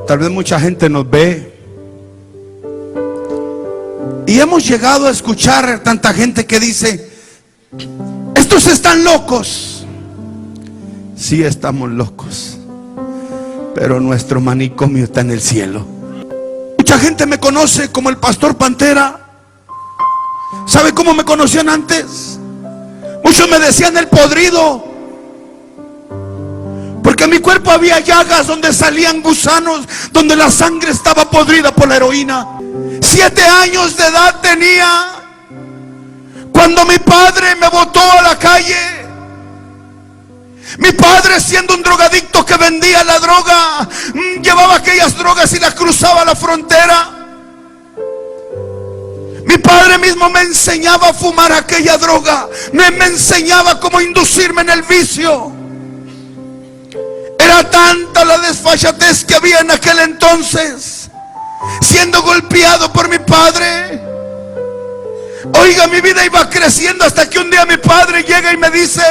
Tal vez mucha gente nos ve y hemos llegado a escuchar tanta gente que dice: estos están locos. Sí, estamos locos, pero nuestro manicomio está en el cielo. Mucha gente me conoce como el pastor Pantera. ¿Sabe cómo me conocían antes? Muchos me decían el podrido, porque en mi cuerpo había llagas donde salían gusanos, donde la sangre estaba podrida por la heroína. 7 años de edad tenía cuando mi padre me botó a la calle. Mi padre, siendo un drogadicto que vendía la droga, llevaba aquellas drogas y las cruzaba la frontera. Mi padre mismo me enseñaba a fumar aquella droga. Me enseñaba cómo inducirme en el vicio. Era tanta la desfachatez que había en aquel entonces, siendo golpeado por mi padre. Oiga, mi vida iba creciendo hasta que un día mi padre llega y me dice,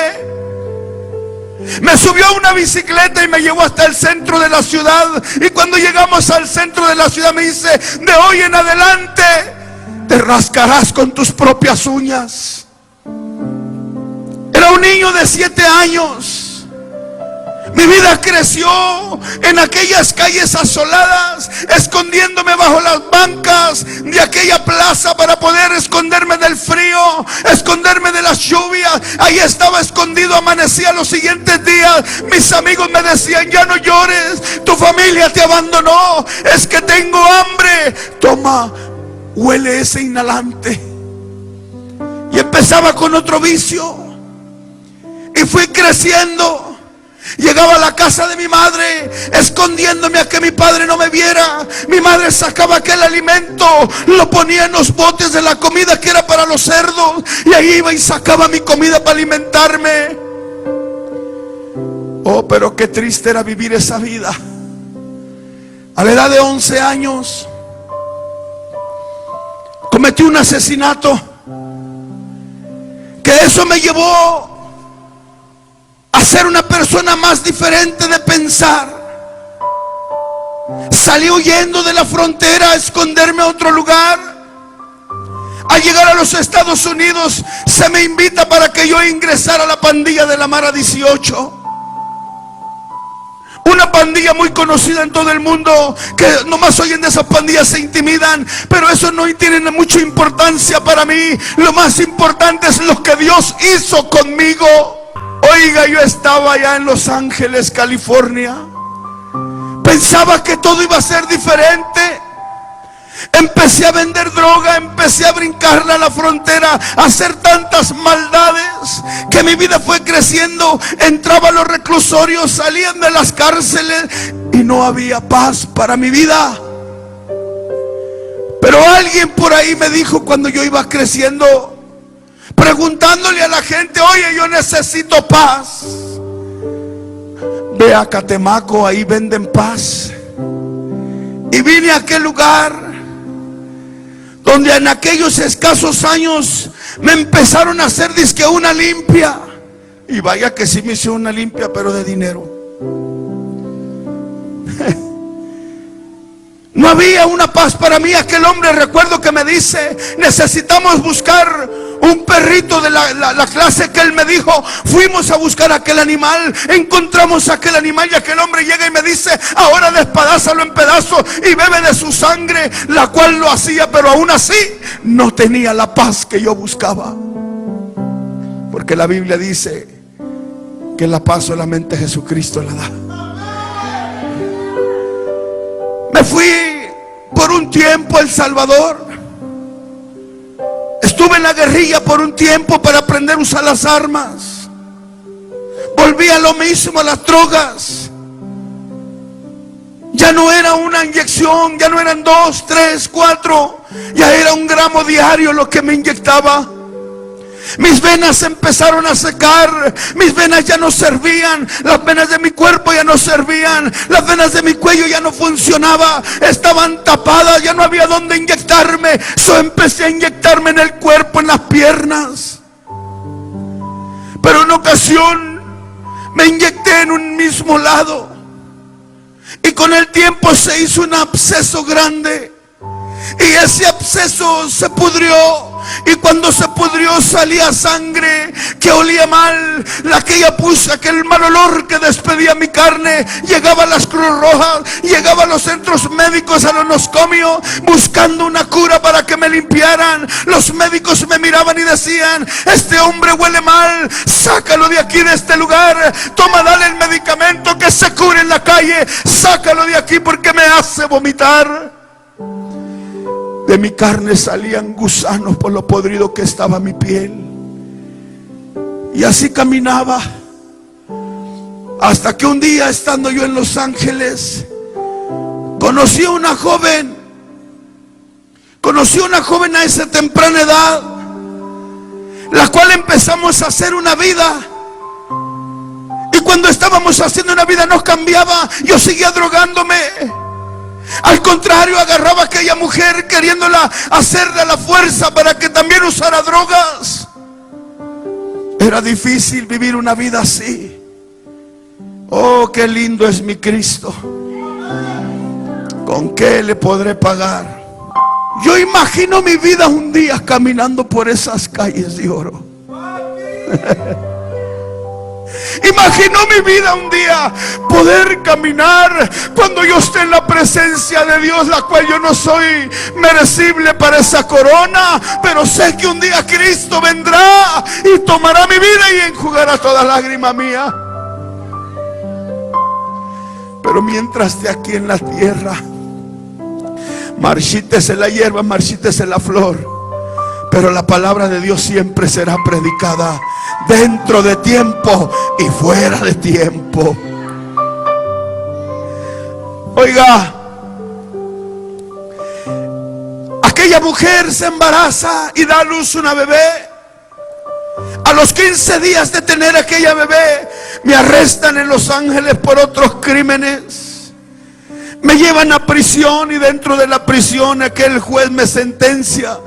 me subió a una bicicleta y me llevó hasta el centro de la ciudad. Y cuando llegamos al centro de la ciudad me dice: de hoy en adelante te rascarás con tus propias uñas. Era un niño de 7 años. Mi vida creció en aquellas calles asoladas, escondiéndome bajo las bancas de aquella plaza para poder esconderme del frío, esconderme de las lluvias. Ahí estaba escondido, amanecía los siguientes días. Mis amigos me decían: ya no llores, tu familia te abandonó, es que tengo hambre. Toma, huele ese inhalante. Y empezaba con otro vicio y fui creciendo. Llegaba a la casa de mi madre escondiéndome a que mi padre no me viera. Mi madre sacaba aquel alimento, lo ponía en los botes de la comida que era para los cerdos, y ahí iba y sacaba mi comida para alimentarme. Oh, pero qué triste era vivir esa vida. A la edad de 11 años cometí un asesinato, que eso me llevó a ser una persona más diferente de pensar. Salí huyendo de la frontera a esconderme a otro lugar. Al llegar a los Estados Unidos se me invita para que yo ingresara a la pandilla de la Mara 18. Una pandilla muy conocida en todo el mundo, que nomás oyen de esas pandillas se intimidan, pero eso no tiene mucha importancia para mí. Lo más importante es lo que Dios hizo conmigo. Oiga, yo estaba allá en Los Ángeles, California. Pensaba que todo iba a ser diferente. Empecé a vender droga, empecé a brincarla a la frontera, a hacer tantas maldades, que mi vida fue creciendo. Entraba a los reclusorios, salían de las cárceles y no había paz para mi vida. Pero alguien por ahí me dijo, cuando yo iba creciendo, preguntándole a la gente: oye, yo necesito paz. Ve a Catemaco, ahí venden paz. Y vine a aquel lugar donde en aquellos escasos años me empezaron a hacer dizque una limpia. Y vaya que sí me hice una limpia, pero de dinero. No había una paz para mí. Aquel hombre, recuerdo que me dice: necesitamos buscar un perrito de la clase que él me dijo. Fuimos a buscar aquel animal, encontramos aquel animal, y aquel hombre llega y me dice: ahora despedázalo en pedazos y bebe de su sangre, la cual lo hacía, pero aún así no tenía la paz que yo buscaba. Porque la Biblia dice que la paz solamente Jesucristo la da. Me fui por un tiempo a El Salvador. Estuve en la guerrilla por un tiempo para aprender a usar las armas. Volví a lo mismo, a las drogas. Ya no era una inyección, ya no eran 2, 3, 4. Ya era 1 gramo diario lo que me inyectaba. Mis venas empezaron a secar. Mis venas ya no servían. Las venas de mi cuerpo ya no servían. Las venas de mi cuello ya no funcionaban. Estaban tapadas, ya no había dónde inyectarme. So empecé a inyectarme en el cuerpo, en las piernas. Pero en ocasión me inyecté en un mismo lado. Y con el tiempo se hizo un absceso grande. Y ese absceso se pudrió. Y cuando se pudrió salía sangre que olía mal. Aquella pus, aquel mal olor que despedía mi carne. Llegaba a las Cruz Rojas, llegaba a los centros médicos, a los nosocomios, buscando una cura para que me limpiaran. Los médicos me miraban y decían: este hombre huele mal, sácalo de aquí, de este lugar. Toma, dale el medicamento que se cure en la calle. Sácalo de aquí porque me hace vomitar. De mi carne salían gusanos por lo podrido que estaba mi piel. Y así caminaba, hasta que un día, estando yo en Los Ángeles, conocí a una joven a esa temprana edad, la cual empezamos a hacer una vida. Y cuando estábamos haciendo una vida no cambiaba. Yo seguía drogándome. Al contrario, agarraba a aquella mujer queriéndola hacerle la fuerza para que también usara drogas. Era difícil vivir una vida así. Oh, qué lindo es mi Cristo. ¿Con qué le podré pagar? Yo imagino mi vida un día caminando por esas calles de oro. Imagino mi vida un día poder caminar cuando yo esté en la presencia de Dios, la cual yo no soy merecible para esa corona, pero sé que un día Cristo vendrá y tomará mi vida y enjugará toda lágrima mía. Pero mientras esté aquí en la tierra, marchítese la hierba, marchítese la flor, pero la palabra de Dios siempre será predicada, dentro de tiempo y fuera de tiempo. Oiga, aquella mujer se embaraza y da a luz una bebé. A los 15 días de tener aquella bebé, me arrestan en Los Ángeles por otros crímenes. Me llevan a prisión y dentro de la prisión aquel juez me sentencia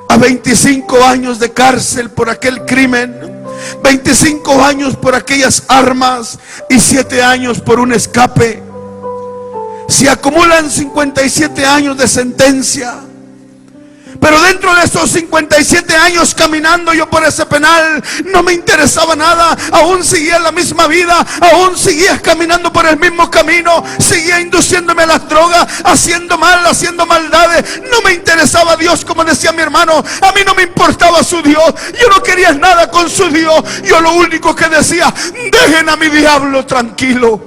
a 25 años de cárcel por aquel crimen. 25 años por aquellas armas y 7 años por un escape. Se acumulan 57 años de sentencia. Pero dentro de esos 57 años caminando yo por ese penal, no me interesaba nada. Aún seguía la misma vida, aún seguía caminando por el mismo camino, seguía induciéndome a las drogas, haciendo mal, haciendo maldades. No me interesaba Dios, como decía mi hermano. A mí no me importaba su Dios. Yo no quería nada con su Dios. Yo lo único que decía: dejen a mi diablo tranquilo.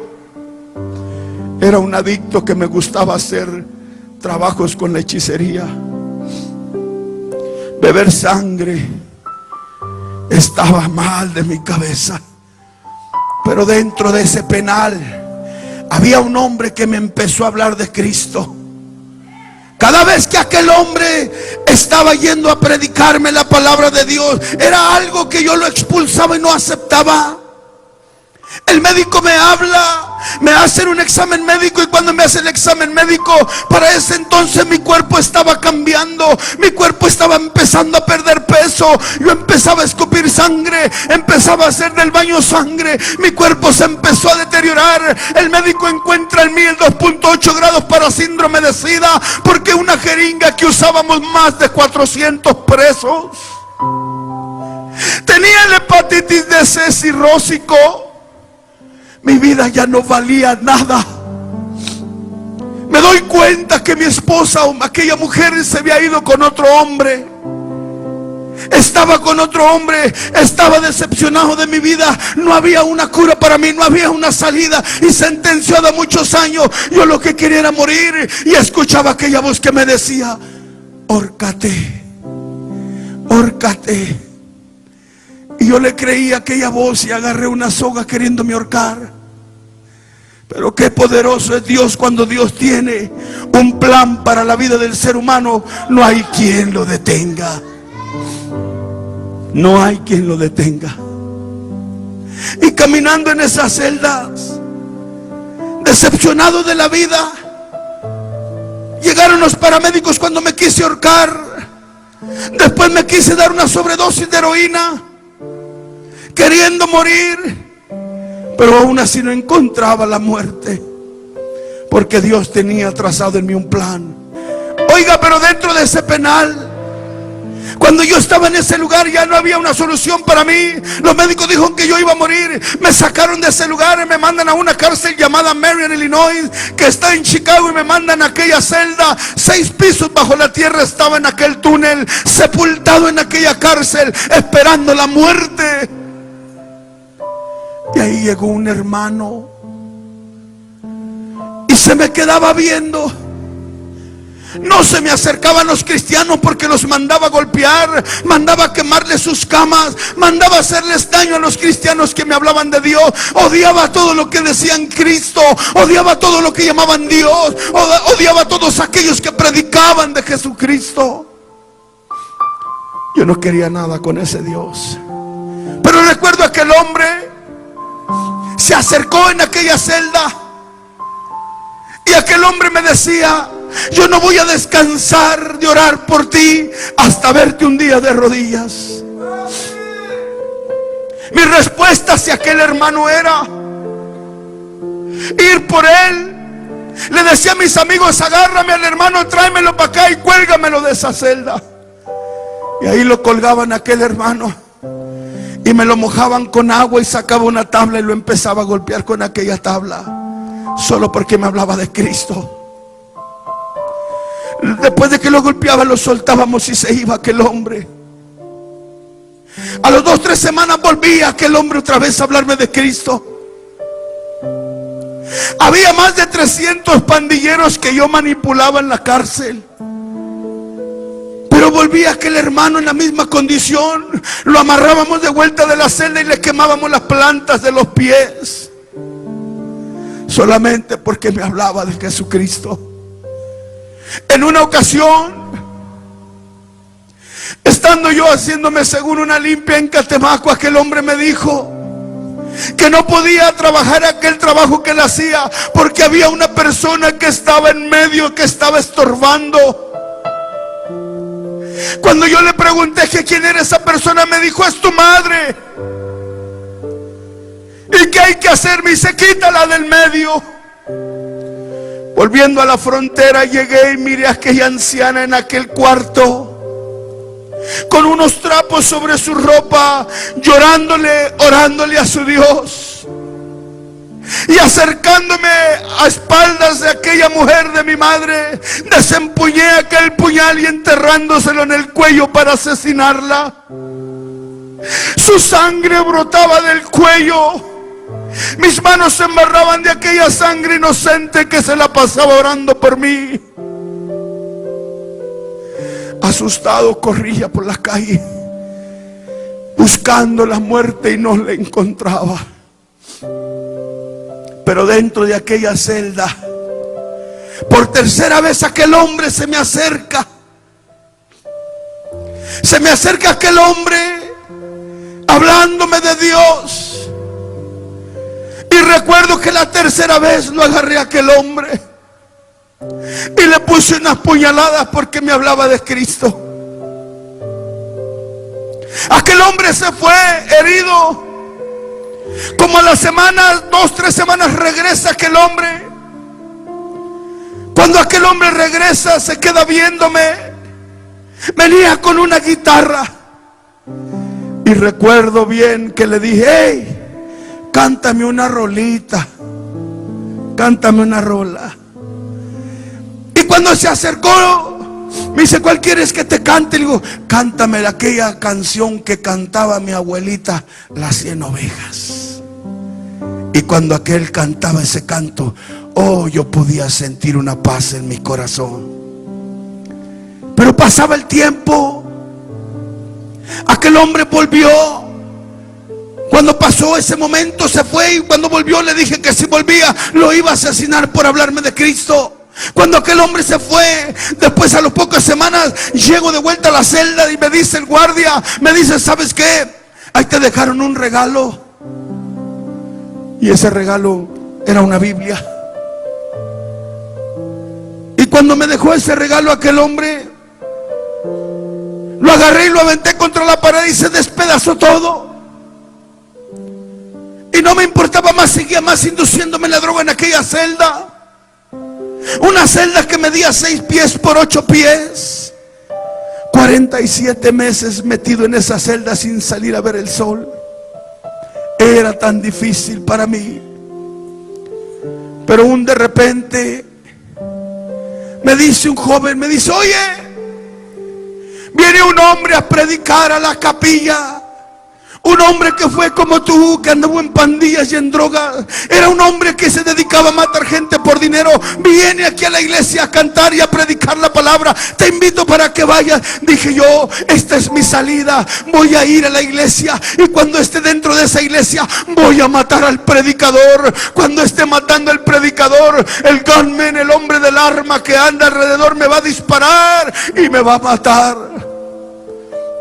Era un adicto que me gustaba hacer trabajos con la hechicería, beber sangre. Estaba mal de mi cabeza. Pero dentro de ese penal había un hombre que me empezó a hablar de Cristo. Cada vez que aquel hombre estaba yendo a predicarme la palabra de Dios, era algo que yo lo expulsaba y no aceptaba. El médico me habla, me hacen un examen médico, y cuando me hace el examen médico, para ese entonces mi cuerpo estaba cambiando, mi cuerpo estaba empezando a perder peso, yo empezaba a escupir sangre, empezaba a hacer del baño sangre, mi cuerpo se empezó a deteriorar. El médico encuentra en mí el 2.8 grados para síndrome de SIDA, porque una jeringa que usábamos más de 400 presos. Tenía la hepatitis de C cirrósico. Mi vida ya no valía nada. Me doy cuenta que mi esposa, aquella mujer, se había ido con otro hombre. Estaba con otro hombre. Estaba decepcionado de mi vida. No había una cura para mí, no había una salida. Y sentenciado a muchos años. Yo lo que quería era morir. Y escuchaba aquella voz que me decía: hórcate, hórcate. Y yo le creí a aquella voz y agarré una soga queriéndome ahorcar. Pero qué poderoso es Dios cuando Dios tiene un plan para la vida del ser humano. No hay quien lo detenga. No hay quien lo detenga. Y caminando en esas celdas, decepcionado de la vida, llegaron los paramédicos cuando me quise ahorcar. Después me quise dar una sobredosis de heroína, queriendo morir, pero aún así no encontraba la muerte. porque Dios tenía trazado en mí un plan. Oiga, pero dentro de ese penal, cuando yo estaba en ese lugar, ya no había una solución para mí. Los médicos dijeron que yo iba a morir. Me sacaron de ese lugar y me mandan a una cárcel llamada Marion, Illinois, que está en Chicago, y me mandan a aquella celda. 6 pisos bajo la tierra estaba en aquel túnel, sepultado en aquella cárcel, esperando la muerte. Y ahí llegó un hermano y se me quedaba viendo. No se me acercaban los cristianos porque los mandaba a golpear, mandaba a quemarles sus camas, mandaba a hacerles daño a los cristianos que me hablaban de Dios. Odiaba todo lo que decían Cristo, odiaba todo lo que llamaban Dios, odiaba a todos aquellos que predicaban de Jesucristo. Yo no quería nada con ese Dios. Pero recuerdo a aquel hombre se acercó en aquella celda, y aquel hombre me decía: yo no voy a descansar de orar por ti hasta verte un día de rodillas. Mi respuesta hacia aquel hermano era ir por él. Le decía a mis amigos: agárrame al hermano, tráemelo para acá y cuélgamelo de esa celda. Y ahí lo colgaban a aquel hermano y me lo mojaban con agua, y sacaba una tabla y lo empezaba a golpear con aquella tabla, solo porque me hablaba de Cristo. Después de que lo golpeaba, lo soltábamos y se iba aquel hombre. A los 2 o 3 semanas volvía aquel hombre otra vez a hablarme de Cristo. Había más de 300 pandilleros que yo manipulaba en la cárcel, pero volvía aquel hermano en la misma condición. Lo amarrábamos de vuelta de la celda y le quemábamos las plantas de los pies, solamente porque me hablaba de Jesucristo. En una ocasión, estando yo haciéndome según una limpia en Catemaco, aquel hombre me dijo que no podía trabajar aquel trabajo que él hacía porque había una persona que estaba en medio, que estaba estorbando. Cuando yo le pregunté que quién era esa persona, me dijo: es tu madre. ¿Y qué hay que hacer? Me dice: quítala del medio. Volviendo a la frontera, llegué y miré a aquella anciana en aquel cuarto, con unos trapos sobre su ropa, llorándole, orándole a su Dios. Y acercándome a espaldas de aquella mujer, de mi madre, desempuñé aquel puñal y enterrándoselo en el cuello para asesinarla. Su sangre brotaba del cuello. Mis manos se embarraban de aquella sangre inocente que se la pasaba orando por mí. Asustado corría por la calle buscando la muerte y no la encontraba. Pero dentro de aquella celda, por tercera vez aquel hombre se me acerca. Se me acerca aquel hombre hablándome de Dios. Y recuerdo que la tercera vez lo agarré a aquel hombre y le puse unas puñaladas porque me hablaba de Cristo. Aquel hombre se fue herido. Como a las semanas, 2 o 3 semanas, regresa aquel hombre. Cuando aquel hombre regresa, se queda viéndome. Venía con una guitarra. Y recuerdo bien que le dije: hey, cántame una rolita, cántame una rola. Y cuando se acercó, me dice: ¿cuál quieres que te cante? Le digo: cántame aquella canción que cantaba mi abuelita, Las 100 ovejas. Y cuando aquel cantaba ese canto, oh, yo podía sentir una paz en mi corazón. Pero pasaba el tiempo, aquel hombre volvió. Cuando pasó ese momento se fue, y cuando volvió le dije que si volvía lo iba a asesinar por hablarme de Cristo. Cuando aquel hombre se fue, después a las pocas semanas llego de vuelta a la celda y me dice el guardia, me dice: ¿sabes qué? Ahí te dejaron un regalo. Y ese regalo era una Biblia. Y cuando me dejó ese regalo aquel hombre, lo agarré y lo aventé contra la pared y se despedazó todo. Y no me importaba más, seguía más induciéndome la droga en aquella celda. Una celda que medía 6 pies por 8 pies. 47 meses metido en esa celda sin salir a ver el sol. Era tan difícil para mí. Pero de repente me dice un joven, me dice: oye, viene un hombre a predicar a la capilla. Un hombre que fue como tú, que andaba en pandillas y en drogas. Era un hombre que se dedicaba a matar gente por dinero. Viene aquí a la iglesia a cantar y a predicar la palabra. Te invito para que vayas. Dije yo, esta es mi salida. Voy a ir a la iglesia, y cuando esté dentro de esa iglesia voy a matar al predicador. Cuando esté matando al predicador, el gunman, el hombre del arma que anda alrededor, me va a disparar y me va a matar.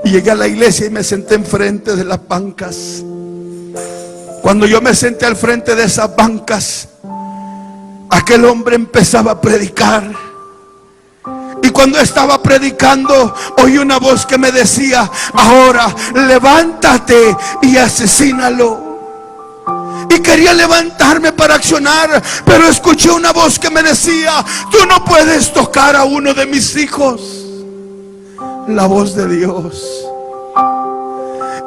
Y llegué a la iglesia y me senté enfrente de las bancas. Cuando yo me senté al frente de esas bancas, aquel hombre empezaba a predicar. Y cuando estaba predicando, oí una voz que me decía: ahora levántate y asesínalo. Y quería levantarme para accionar, pero escuché una voz que me decía: tú no puedes tocar a uno de mis hijos. La voz de Dios.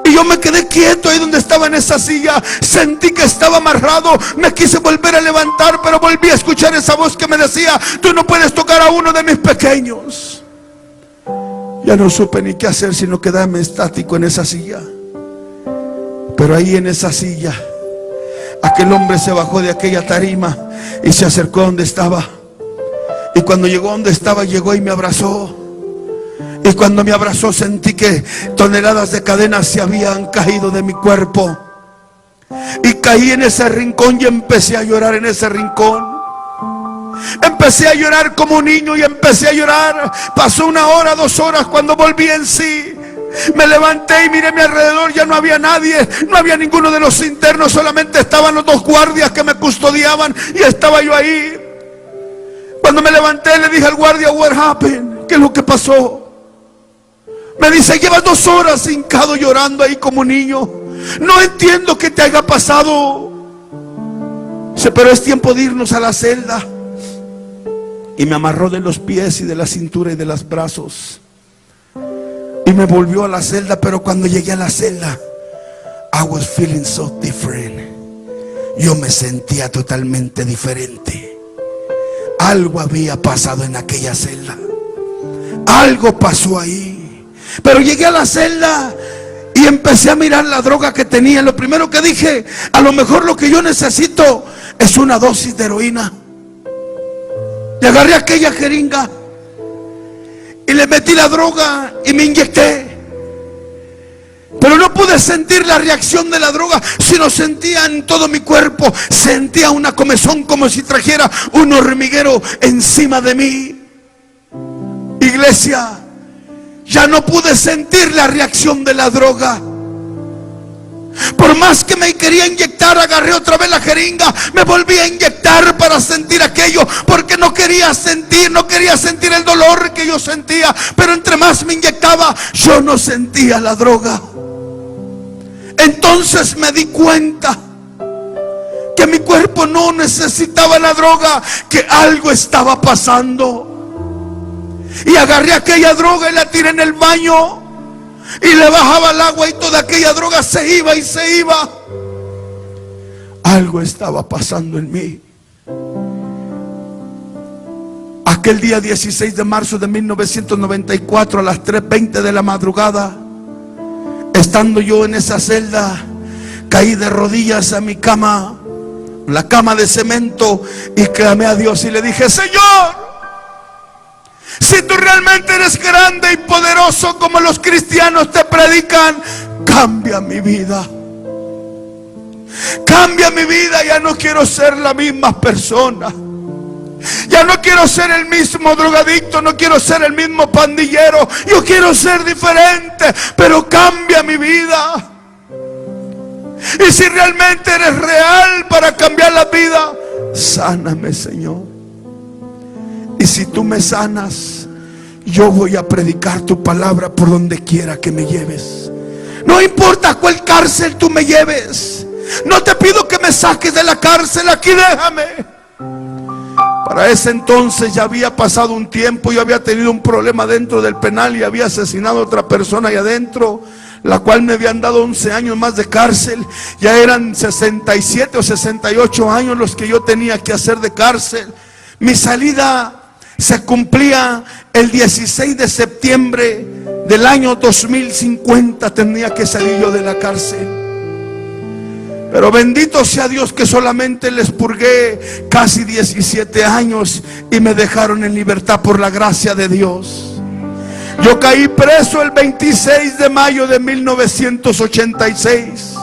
Y yo me quedé quieto ahí donde estaba en esa silla. Sentí que estaba amarrado. Me quise volver a levantar, pero volví a escuchar esa voz que me decía: tú no puedes tocar a uno de mis pequeños. Ya no supe ni qué hacer, sino quedarme estático en esa silla. Pero ahí en esa silla, aquel hombre se bajó de aquella tarima y se acercó donde estaba. Y cuando llegó donde estaba, llegó y me abrazó. Y cuando me abrazó, sentí que toneladas de cadenas se habían caído de mi cuerpo. Y caí en ese rincón y empecé a llorar en ese rincón. Empecé a llorar como un niño y empecé a llorar. Pasó 1 hora, 2 horas. Cuando volví en sí, me levanté y miré a mi alrededor. Ya no había nadie, no había ninguno de los internos. Solamente estaban los 2 guardias que me custodiaban, y estaba yo ahí. Cuando me levanté, le dije al guardia: what happened? ¿Qué es lo que pasó? Me dice: llevas 2 horas hincado llorando ahí como niño. No entiendo qué te haya pasado. Dice: pero es tiempo de irnos a la celda. Y me amarró de los pies y de la cintura y de los brazos. Y me volvió a la celda. Pero cuando llegué a la celda, I was feeling so different. Yo me sentía totalmente diferente. Algo había pasado en aquella celda. Algo pasó ahí. Pero llegué a la celda y empecé a mirar la droga que tenía. Lo primero que dije: a lo mejor lo que yo necesito es una dosis de heroína. Y agarré aquella jeringa y le metí la droga y me inyecté. Pero no pude sentir la reacción de la droga, sino sentía en todo mi cuerpo. Sentía una comezón como si trajera un hormiguero encima de mí. Iglesia, ya no pude sentir la reacción de la droga. Por más que me quería inyectar, agarré otra vez la jeringa, me volví a inyectar para sentir aquello, porque no quería sentir el dolor que yo sentía. Pero entre más me inyectaba, yo no sentía la droga. Entonces me di cuenta que mi cuerpo no necesitaba la droga, que algo estaba pasando. Y agarré aquella droga y la tiré en el baño, y le bajaba el agua y toda aquella droga se iba y se iba. Algo estaba pasando en mí. Aquel día 16 de marzo de 1994, a las 3:20 de la madrugada, estando yo en esa celda, caí de rodillas a mi cama, la cama de cemento, y clamé a Dios y le dije: Señor, si tú realmente eres grande y poderoso como los cristianos te predican, cambia mi vida. Cambia mi vida. Ya no quiero ser la misma persona. Ya no quiero ser el mismo drogadicto, no quiero ser el mismo pandillero. Yo quiero ser diferente, pero cambia mi vida. Y si realmente eres real para cambiar la vida, sáname, Señor. Y si tú me sanas, yo voy a predicar tu palabra por donde quiera que me lleves. No importa a cuál cárcel tú me lleves. No te pido que me saques de la cárcel, aquí déjame, para Para ese entonces ya había pasado un tiempo. Yo había tenido un problema dentro del penal y había asesinado a otra persona ahí adentro, la cual me habían dado 11 años más de cárcel. Ya eran 67 o 68 años los que yo tenía que hacer de cárcel. Mi salida se cumplía el 16 de septiembre del año 2050. Tenía que salir yo de la cárcel. Pero bendito sea Dios que solamente les purgué casi 17 años y me dejaron en libertad por la gracia de Dios. Yo caí preso el 26 de mayo de 1986.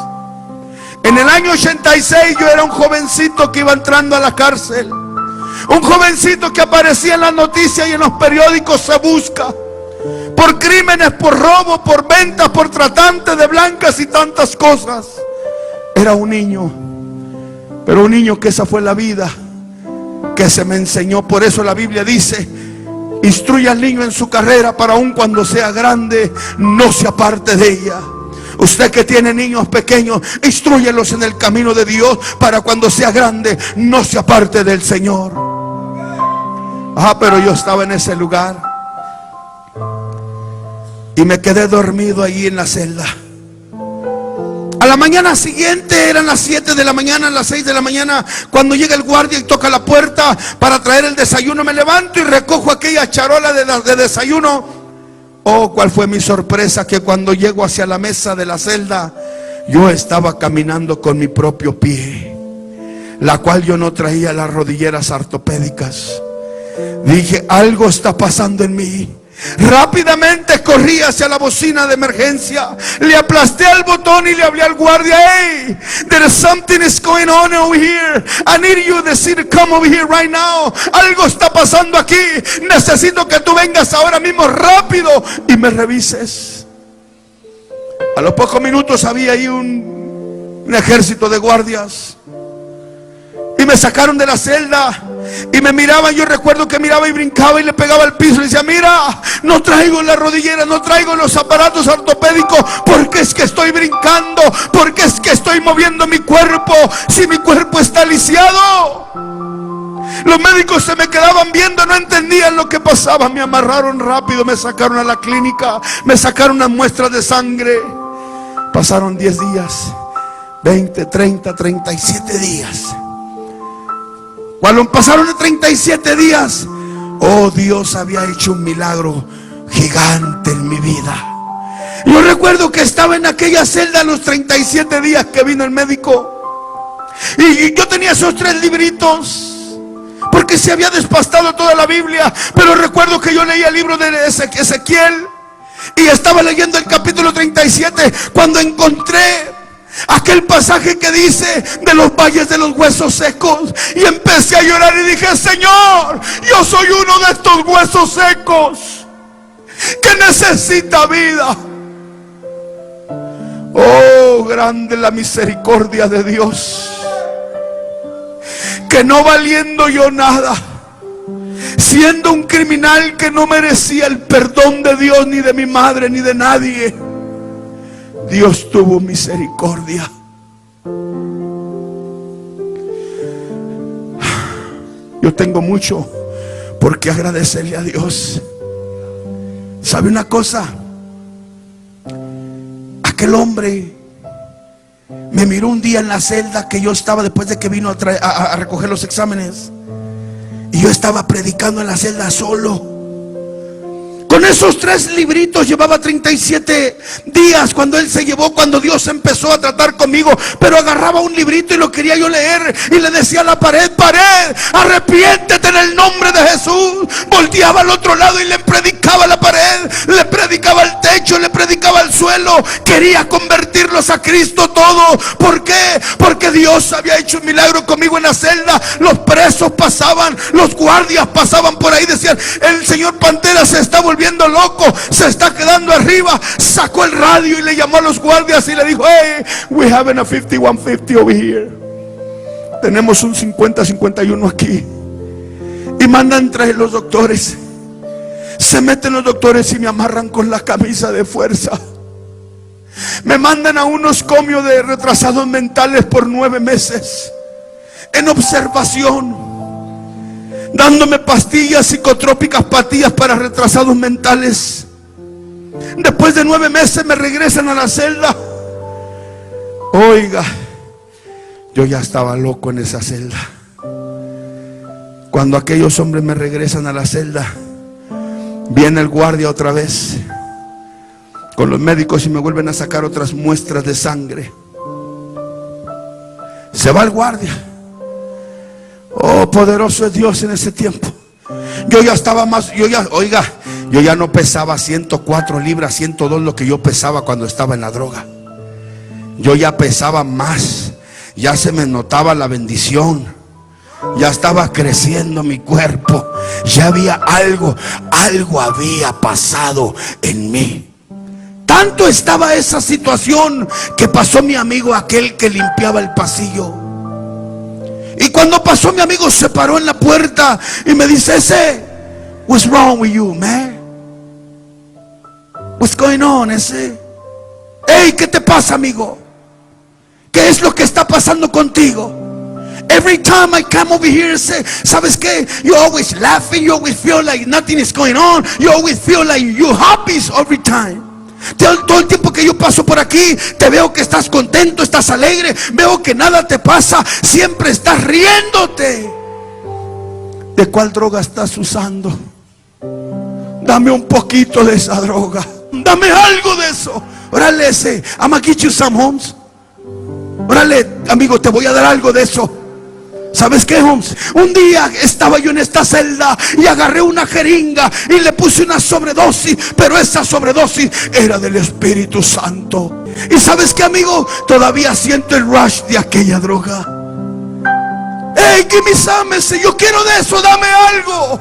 En el año 86 yo era un jovencito que iba entrando a la cárcel. Un jovencito que aparecía en las noticias y en los periódicos. Se busca por crímenes, por robo, por ventas, por tratantes de blancas y tantas cosas. Era un niño, pero un niño que esa fue la vida que se me enseñó. Por eso la Biblia dice: instruye al niño en su carrera, para aun cuando sea grande no se aparte de ella. Usted que tiene niños pequeños, instrúyelos en el camino de Dios, para cuando sea grande no se aparte del Señor. Pero yo estaba en ese lugar y me quedé dormido allí en la celda. A la mañana siguiente, eran las 7 de la mañana, las 6 de la mañana, cuando llega el guardia y toca la puerta para traer el desayuno, me levanto y recojo aquella charola de desayuno. Oh, cuál fue mi sorpresa, que cuando llego hacia la mesa de la celda, yo estaba caminando con mi propio pie, la cual yo no traía las rodilleras ortopédicas. Dije: algo está pasando en mí. Rápidamente corrí hacia la bocina de emergencia, le aplasté al botón y le hablé al guardia: hey, there is something is going on over here. I need you to come over here right now. Algo está pasando aquí. Necesito que tú vengas ahora mismo rápido y me revises. A los pocos minutos había ahí un ejército de guardias y me sacaron de la celda. Y me miraban, yo recuerdo que miraba y brincaba y le pegaba al piso y le decía: mira, no traigo la rodillera, no traigo los aparatos ortopédicos, porque es que estoy brincando, porque es que estoy moviendo mi cuerpo, si mi cuerpo está lisiado. Los médicos se me quedaban viendo, no entendían lo que pasaba. Me amarraron rápido, me sacaron a la clínica, me sacaron unas muestras de sangre. Pasaron 10 días, 20, 30, 37 días. Cuando pasaron de 37 días, oh, Dios había hecho un milagro gigante en mi vida. Yo recuerdo que estaba en aquella celda los 37 días que vino el médico, y yo tenía esos 3 libritos, porque se había despastado toda la Biblia. Pero recuerdo que yo leía el libro de Ezequiel y estaba leyendo el capítulo 37 cuando encontré aquel pasaje que dice de los valles de los huesos secos, y empecé a llorar y dije: Señor, yo soy uno de estos huesos secos que necesita vida. Oh, grande la misericordia de Dios, que no valiendo yo nada, siendo un criminal que no merecía el perdón de Dios, ni de mi madre, ni de nadie, Dios tuvo misericordia. Yo tengo mucho por qué agradecerle a Dios. ¿Sabe una cosa? Aquel hombre me miró un día en la celda que yo estaba, después de que vino a recoger los exámenes, y yo estaba predicando en la celda solo. Con esos 3 libritos llevaba 37 días cuando él se llevó, cuando Dios empezó a tratar conmigo. Pero agarraba un librito y lo quería yo leer, y le decía a la pared: pared, arrepiéntete en el nombre de Jesús. Volteaba al otro lado y le predicaba a la pared, le predicaba al techo, le predicaba al suelo. Quería convertirlos a Cristo todo. ¿Por qué? Porque Dios había hecho un milagro conmigo en la celda. Los presos pasaban, los guardias pasaban por ahí, decían: el señor Pantera se está volviendo loco, se está quedando arriba. Sacó el radio y le llamó a los guardias y le dijo: hey, we have a 5150 over here. Tenemos un 50-51 aquí. Y mandan traer los doctores. Se meten los doctores y me amarran con la camisa de fuerza. Me mandan a un oscomio de retrasados mentales por 9 meses en observación. dándome pastillas psicotrópicas, pastillas para retrasados mentales. Después de 9 meses me regresan a la celda. Oiga, yo ya estaba loco en esa celda. Cuando aquellos hombres me regresan a la celda, viene el guardia otra vez con los médicos y me vuelven a sacar otras muestras de sangre. Se va el guardia. Oh, poderoso es Dios en ese tiempo. Yo ya estaba más, yo ya no pesaba 104 libras, 102 lo que yo pesaba cuando estaba en la droga. Yo ya pesaba más. Ya se me notaba la bendición. Ya estaba creciendo mi cuerpo. Ya había algo había pasado en mí. Tanto estaba esa situación que pasó mi amigo, aquel que limpiaba el pasillo. Y cuando pasó, mi amigo se paró en la puerta y me dice: ese, what's wrong with you, man? What's going on, ese? Hey, ¿qué te pasa, amigo? ¿Qué es lo que está pasando contigo? Every time I come over here, say, ¿sabes qué? You're always laughing, you always feel like nothing is going on, you always feel like you're happy every time. Todo el tiempo que yo paso por aquí, te veo que estás contento, estás alegre, veo que nada te pasa, siempre estás riéndote. ¿De cuál droga estás usando? Dame un poquito de esa droga, dame algo de eso. Órale, ese, I'm gonna get you some, Holmes. Órale, amigo, te voy a dar algo de eso. ¿Sabes qué, Holmes? Un día estaba yo en esta celda y agarré una jeringa y le puse una sobredosis, pero esa sobredosis era del Espíritu Santo. ¿Y sabes qué, amigo? Todavía siento el rush de aquella droga. Hey, give me some, yo quiero de eso, dame algo.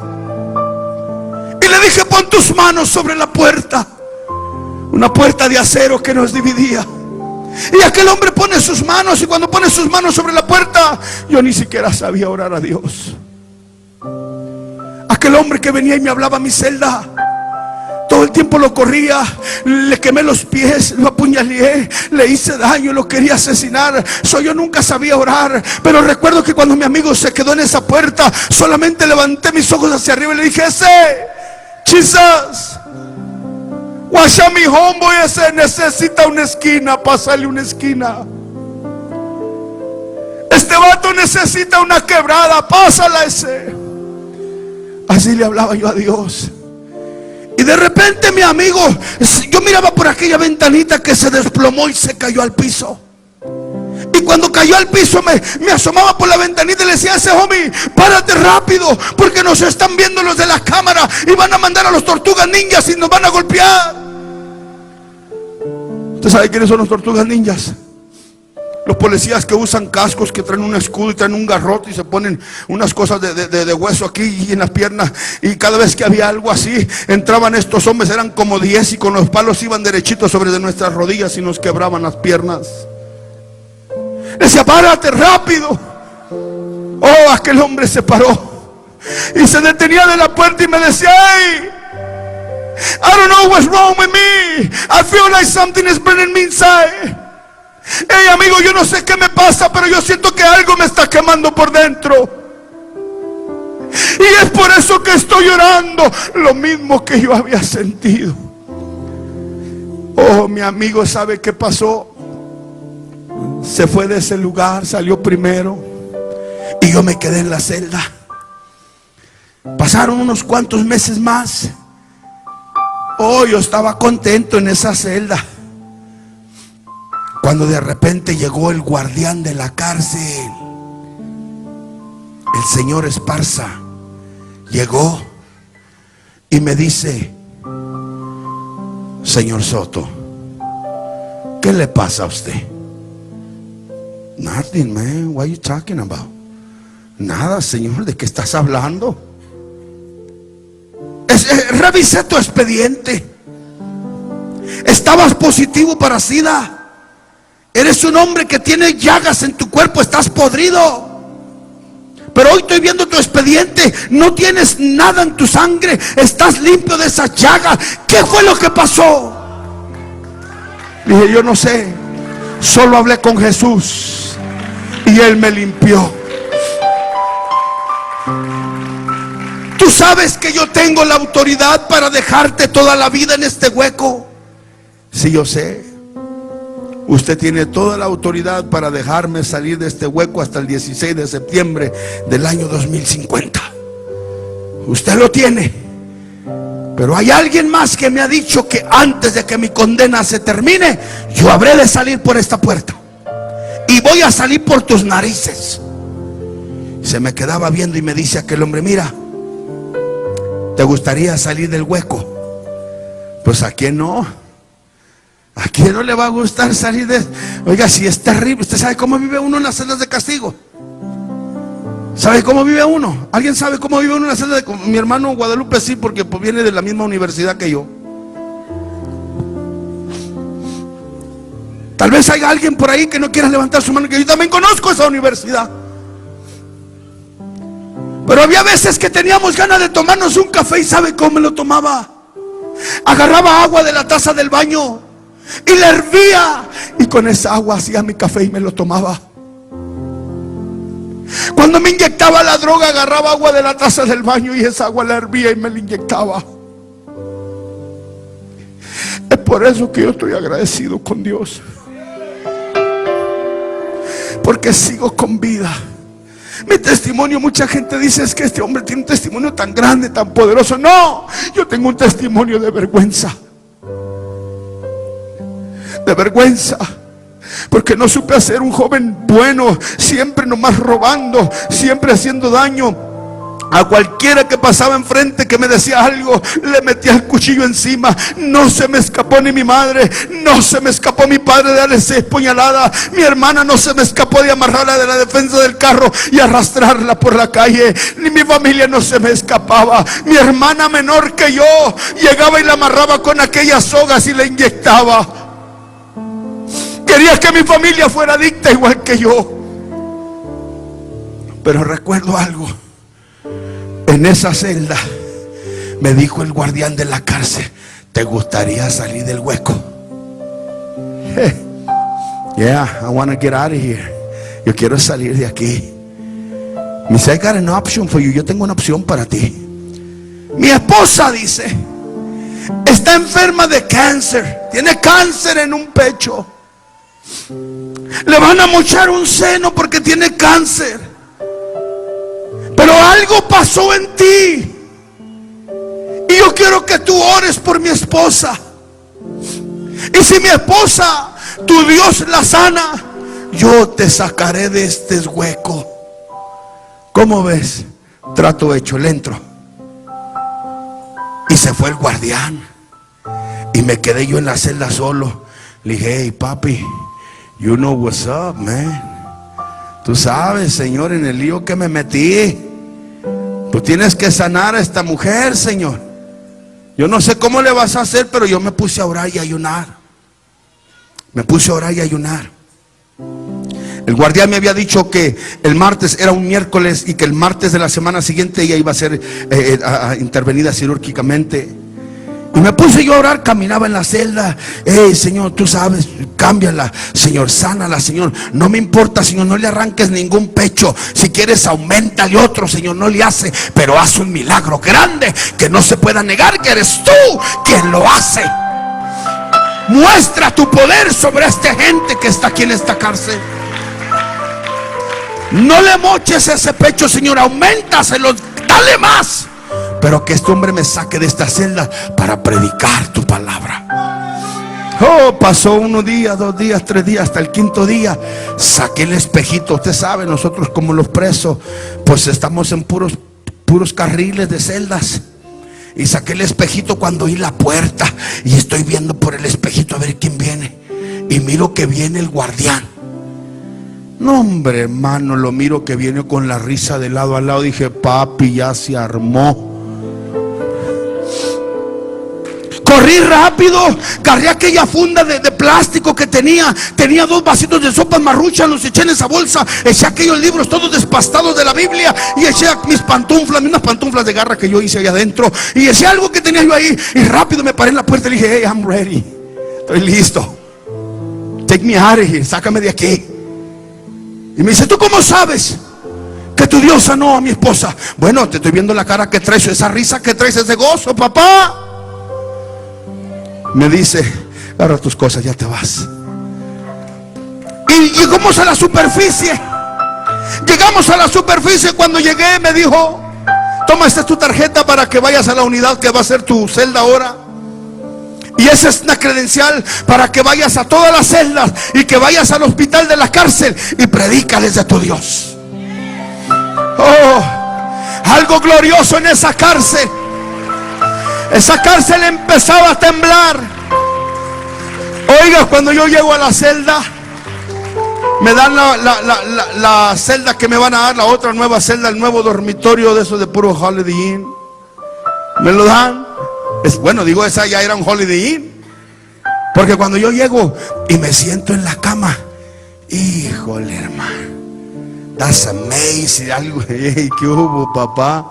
Y le dije: pon tus manos sobre la puerta. Una puerta de acero que nos dividía. Y aquel hombre pone sus manos, y cuando pone sus manos sobre la puerta, yo ni siquiera sabía orar a Dios. Aquel hombre que venía y me hablaba a mi celda, todo el tiempo lo corría, le quemé los pies, lo apuñalé, le hice daño, lo quería asesinar. Yo nunca sabía orar, pero recuerdo que cuando mi amigo se quedó en esa puerta, solamente levanté mis ojos hacia arriba y le dije: ese, Jesus, guacha, mi homeboy ese necesita una esquina, pásale una esquina. Este vato necesita una quebrada, pásala ese. Así le hablaba yo a Dios. Y de repente, mi amigo, yo miraba por aquella ventanita que se desplomó y se cayó al piso. Y cuando cayó al piso me asomaba por la ventanita y le decía a ese homie: párate rápido, porque nos están viendo los de la cámara y van a mandar a los tortugas ninjas y nos van a golpear. ¿Usted sabe quiénes son los tortugas ninjas? Los policías que usan cascos, que traen un escudo y traen un garrote y se ponen unas cosas de hueso aquí y en las piernas. Y cada vez que había algo así, entraban estos hombres, eran como 10, y con los palos iban derechitos sobre de nuestras rodillas y nos quebraban las piernas. Decía: párate rápido. Oh, aquel hombre se paró y se detenía de la puerta y me decía: hey, I don't know what's wrong with me. I feel like something is burning me inside. Hey, amigo, yo no sé qué me pasa, pero yo siento que algo me está quemando por dentro. Y es por eso que estoy llorando, lo mismo que yo había sentido. Oh, mi amigo, ¿sabe qué pasó? Se fue de ese lugar, salió primero, y yo me quedé en la celda. Pasaron unos cuantos meses más. Oh, yo estaba contento en esa celda, cuando de repente llegó el guardián de la cárcel, el señor Esparza. Llegó y me dice: señor Soto, ¿qué le pasa a usted? Nothing, man. What are you talking about? Nada, señor. ¿De qué estás hablando? Revisé tu expediente. Estabas positivo para SIDA. Eres un hombre que tiene llagas en tu cuerpo. Estás podrido. Pero hoy estoy viendo tu expediente. No tienes nada en tu sangre. Estás limpio de esas llagas. ¿Qué fue lo que pasó? Dije: yo no sé. Solo hablé con Jesús y Él me limpió. Tú sabes que yo tengo la autoridad para dejarte toda la vida en este hueco. Sí, yo sé. Usted tiene toda la autoridad para dejarme salir de este hueco hasta el 16 de septiembre del año 2050. Usted lo tiene. Pero hay alguien más que me ha dicho que antes de que mi condena se termine, yo habré de salir por esta puerta. Y voy a salir por tus narices. Se me quedaba viendo y me dice aquel hombre: mira, ¿te gustaría salir del hueco? Pues ¿a quién no? ¿A quién no le va a gustar salir de...? Oiga, si es terrible. ¿Usted sabe cómo vive uno en las celdas de castigo? ¿Sabe cómo vive uno? ¿Alguien sabe cómo vive uno en la celda de... Mi hermano Guadalupe sí, porque pues viene de la misma universidad que yo. Tal vez haya alguien por ahí que no quiera levantar su mano, que yo también conozco esa universidad. Pero había veces que teníamos ganas de tomarnos un café. ¿Y sabe cómo me lo tomaba? Agarraba agua de la taza del baño y la hervía, y con esa agua hacía mi café y me lo tomaba. Cuando me inyectaba la droga, agarraba agua de la taza del baño y esa agua la hervía y me la inyectaba. Es por eso que yo estoy agradecido con Dios, porque sigo con vida. Mi testimonio, mucha gente dice: es que este hombre tiene un testimonio tan grande, tan poderoso. No, yo tengo un testimonio de vergüenza. De vergüenza, porque no supe ser un joven bueno, siempre nomás robando, siempre haciendo daño. A cualquiera que pasaba enfrente que me decía algo, le metía el cuchillo encima. No se me escapó ni mi madre, no se me escapó mi padre de darle 6 puñaladas. Mi hermana no se me escapó de amarrarla de la defensa del carro y arrastrarla por la calle. Ni mi familia no se me escapaba. Mi hermana menor que yo llegaba y la amarraba con aquellas sogas y la inyectaba. Quería que mi familia fuera adicta igual que yo. Pero recuerdo algo. En esa celda me dijo el guardián de la cárcel: ¿te gustaría salir del hueco? Yeah, I want to get out of here. Yo quiero salir de aquí. Me dice: I got an option for you. Yo tengo una opción para ti. Mi esposa, dice, está enferma de cáncer. Tiene cáncer en un pecho. Le van a mochar un seno porque tiene cáncer. Pero algo pasó en ti, y yo quiero que tú ores por mi esposa. Y si mi esposa, tu Dios la sana, yo te sacaré de este hueco. ¿Cómo ves? Trato hecho, le entro. Y se fue el guardián, y me quedé yo en la celda solo. Le dije: hey papi, you know what's up, man. Tú sabes, Señor, en el lío que me metí. Tú tienes que sanar a esta mujer, Señor. Yo no sé cómo le vas a hacer, pero yo me puse a orar y a ayunar. Me puse a orar y a ayunar. El guardián me había dicho que el martes era un miércoles y que el martes de la semana siguiente ella iba a ser intervenida quirúrgicamente. Y me puse yo a orar, caminaba en la celda. Hey, Señor, tú sabes, cámbiala, Señor, sánala, Señor. No me importa, Señor, no le arranques ningún pecho. Si quieres, auméntale otro, Señor, no le hace. Pero haz un milagro grande que no se pueda negar que eres tú quien lo hace. Muestra tu poder sobre esta gente que está aquí en esta cárcel. No le moches ese pecho, Señor, auméntaselo, dale más. Pero que este hombre me saque de esta celda para predicar tu palabra. Oh, pasó 1 día, 2 días, 3 días, hasta el 5.º día. Saqué el espejito. Usted sabe, nosotros como los presos, pues estamos en puros carriles de celdas. Y saqué el espejito cuando oí la puerta. Y estoy viendo por el espejito a ver quién viene. Y miro que viene el guardián. No, hombre, hermano, lo miro que viene con la risa de lado a lado. Dije: papi, ya se armó. Corrí rápido, cargué aquella funda de plástico que tenía 2 vasitos de sopa Maruchan, los eché en esa bolsa, eché aquellos libros todos despastados de la Biblia y eché mis pantuflas, unas pantuflas de garra que yo hice allá adentro, y eché algo que tenía yo ahí, y rápido me paré en la puerta y le dije: hey, I'm ready, estoy listo, take me out of here, sácame de aquí. Y me dice: ¿tú cómo sabes? que tu Dios sanó a mi esposa. Bueno, te estoy viendo la cara que traes, esa risa que traes, ese gozo, papá. Me dice, agarra tus cosas, ya te vas. Y llegamos a la superficie. Llegamos a la superficie. Cuando llegué me dijo, toma, esta es tu tarjeta para que vayas a la unidad que va a ser tu celda ahora. Y esa es una credencial para que vayas a todas las celdas y que vayas al hospital de la cárcel y predícales de tu Dios. Oh, algo glorioso en esa cárcel. Esa cárcel empezaba a temblar. Oiga, cuando yo llego a la celda, me dan la celda que me van a dar, la otra nueva celda, el nuevo dormitorio de eso de puro Holiday Inn. Me lo dan. Bueno, digo, esa ya era un Holiday Inn. Porque cuando yo llego y me siento en la cama, híjole, hermano, that's amazing. Algo, hey, ¿qué hubo, papá?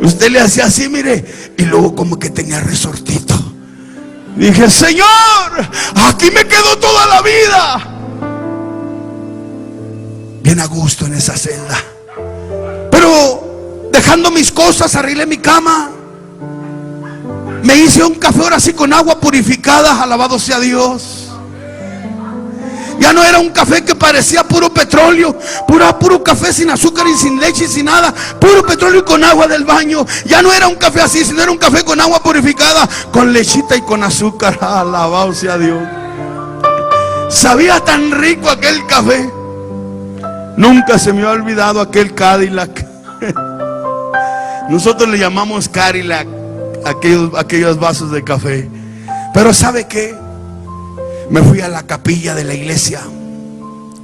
Usted le hacía así, mire, y luego como que tenía resortito. Dije, Señor, aquí me quedo toda la vida. Bien a gusto en esa celda. Pero dejando mis cosas, arreglé mi cama. Me hice un café ahora sí con agua purificada, alabado sea Dios. Ya no era un café que parecía puro petróleo, puro café sin azúcar y sin leche y sin nada, puro petróleo y con agua del baño. Ya no era un café así, sino era un café con agua purificada, con lechita y con azúcar. Alabado sea Dios. Sabía tan rico aquel café. Nunca se me ha olvidado aquel Cadillac. Nosotros le llamamos Cadillac aquellos vasos de café. Pero ¿sabe qué? Me fui a la capilla de la iglesia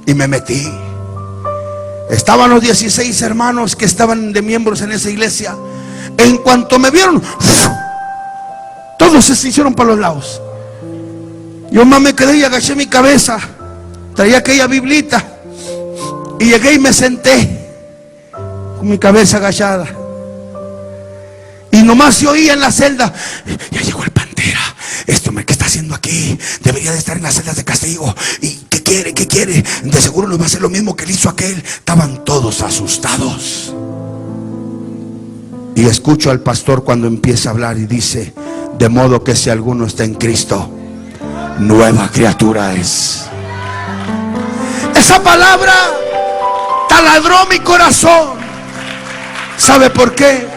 y me metí. Estaban los 16 hermanos que estaban de miembros en esa iglesia. En cuanto me vieron, todos se hicieron para los lados. Yo más me quedé y agaché mi cabeza. Traía aquella biblita y llegué y me senté con mi cabeza agachada. Y nomás se oía en la celda, ya llegó el Pantera. Este hombre, ¿qué está haciendo aquí? Debería de estar en las celdas de castigo. ¿Y qué quiere? ¿Qué quiere? De seguro nos va a hacer lo mismo que le hizo aquel. Estaban todos asustados. Y escucho al pastor cuando empieza a hablar y dice, de modo que si alguno está en Cristo, nueva criatura es. Esa palabra taladró mi corazón. ¿Sabe por qué?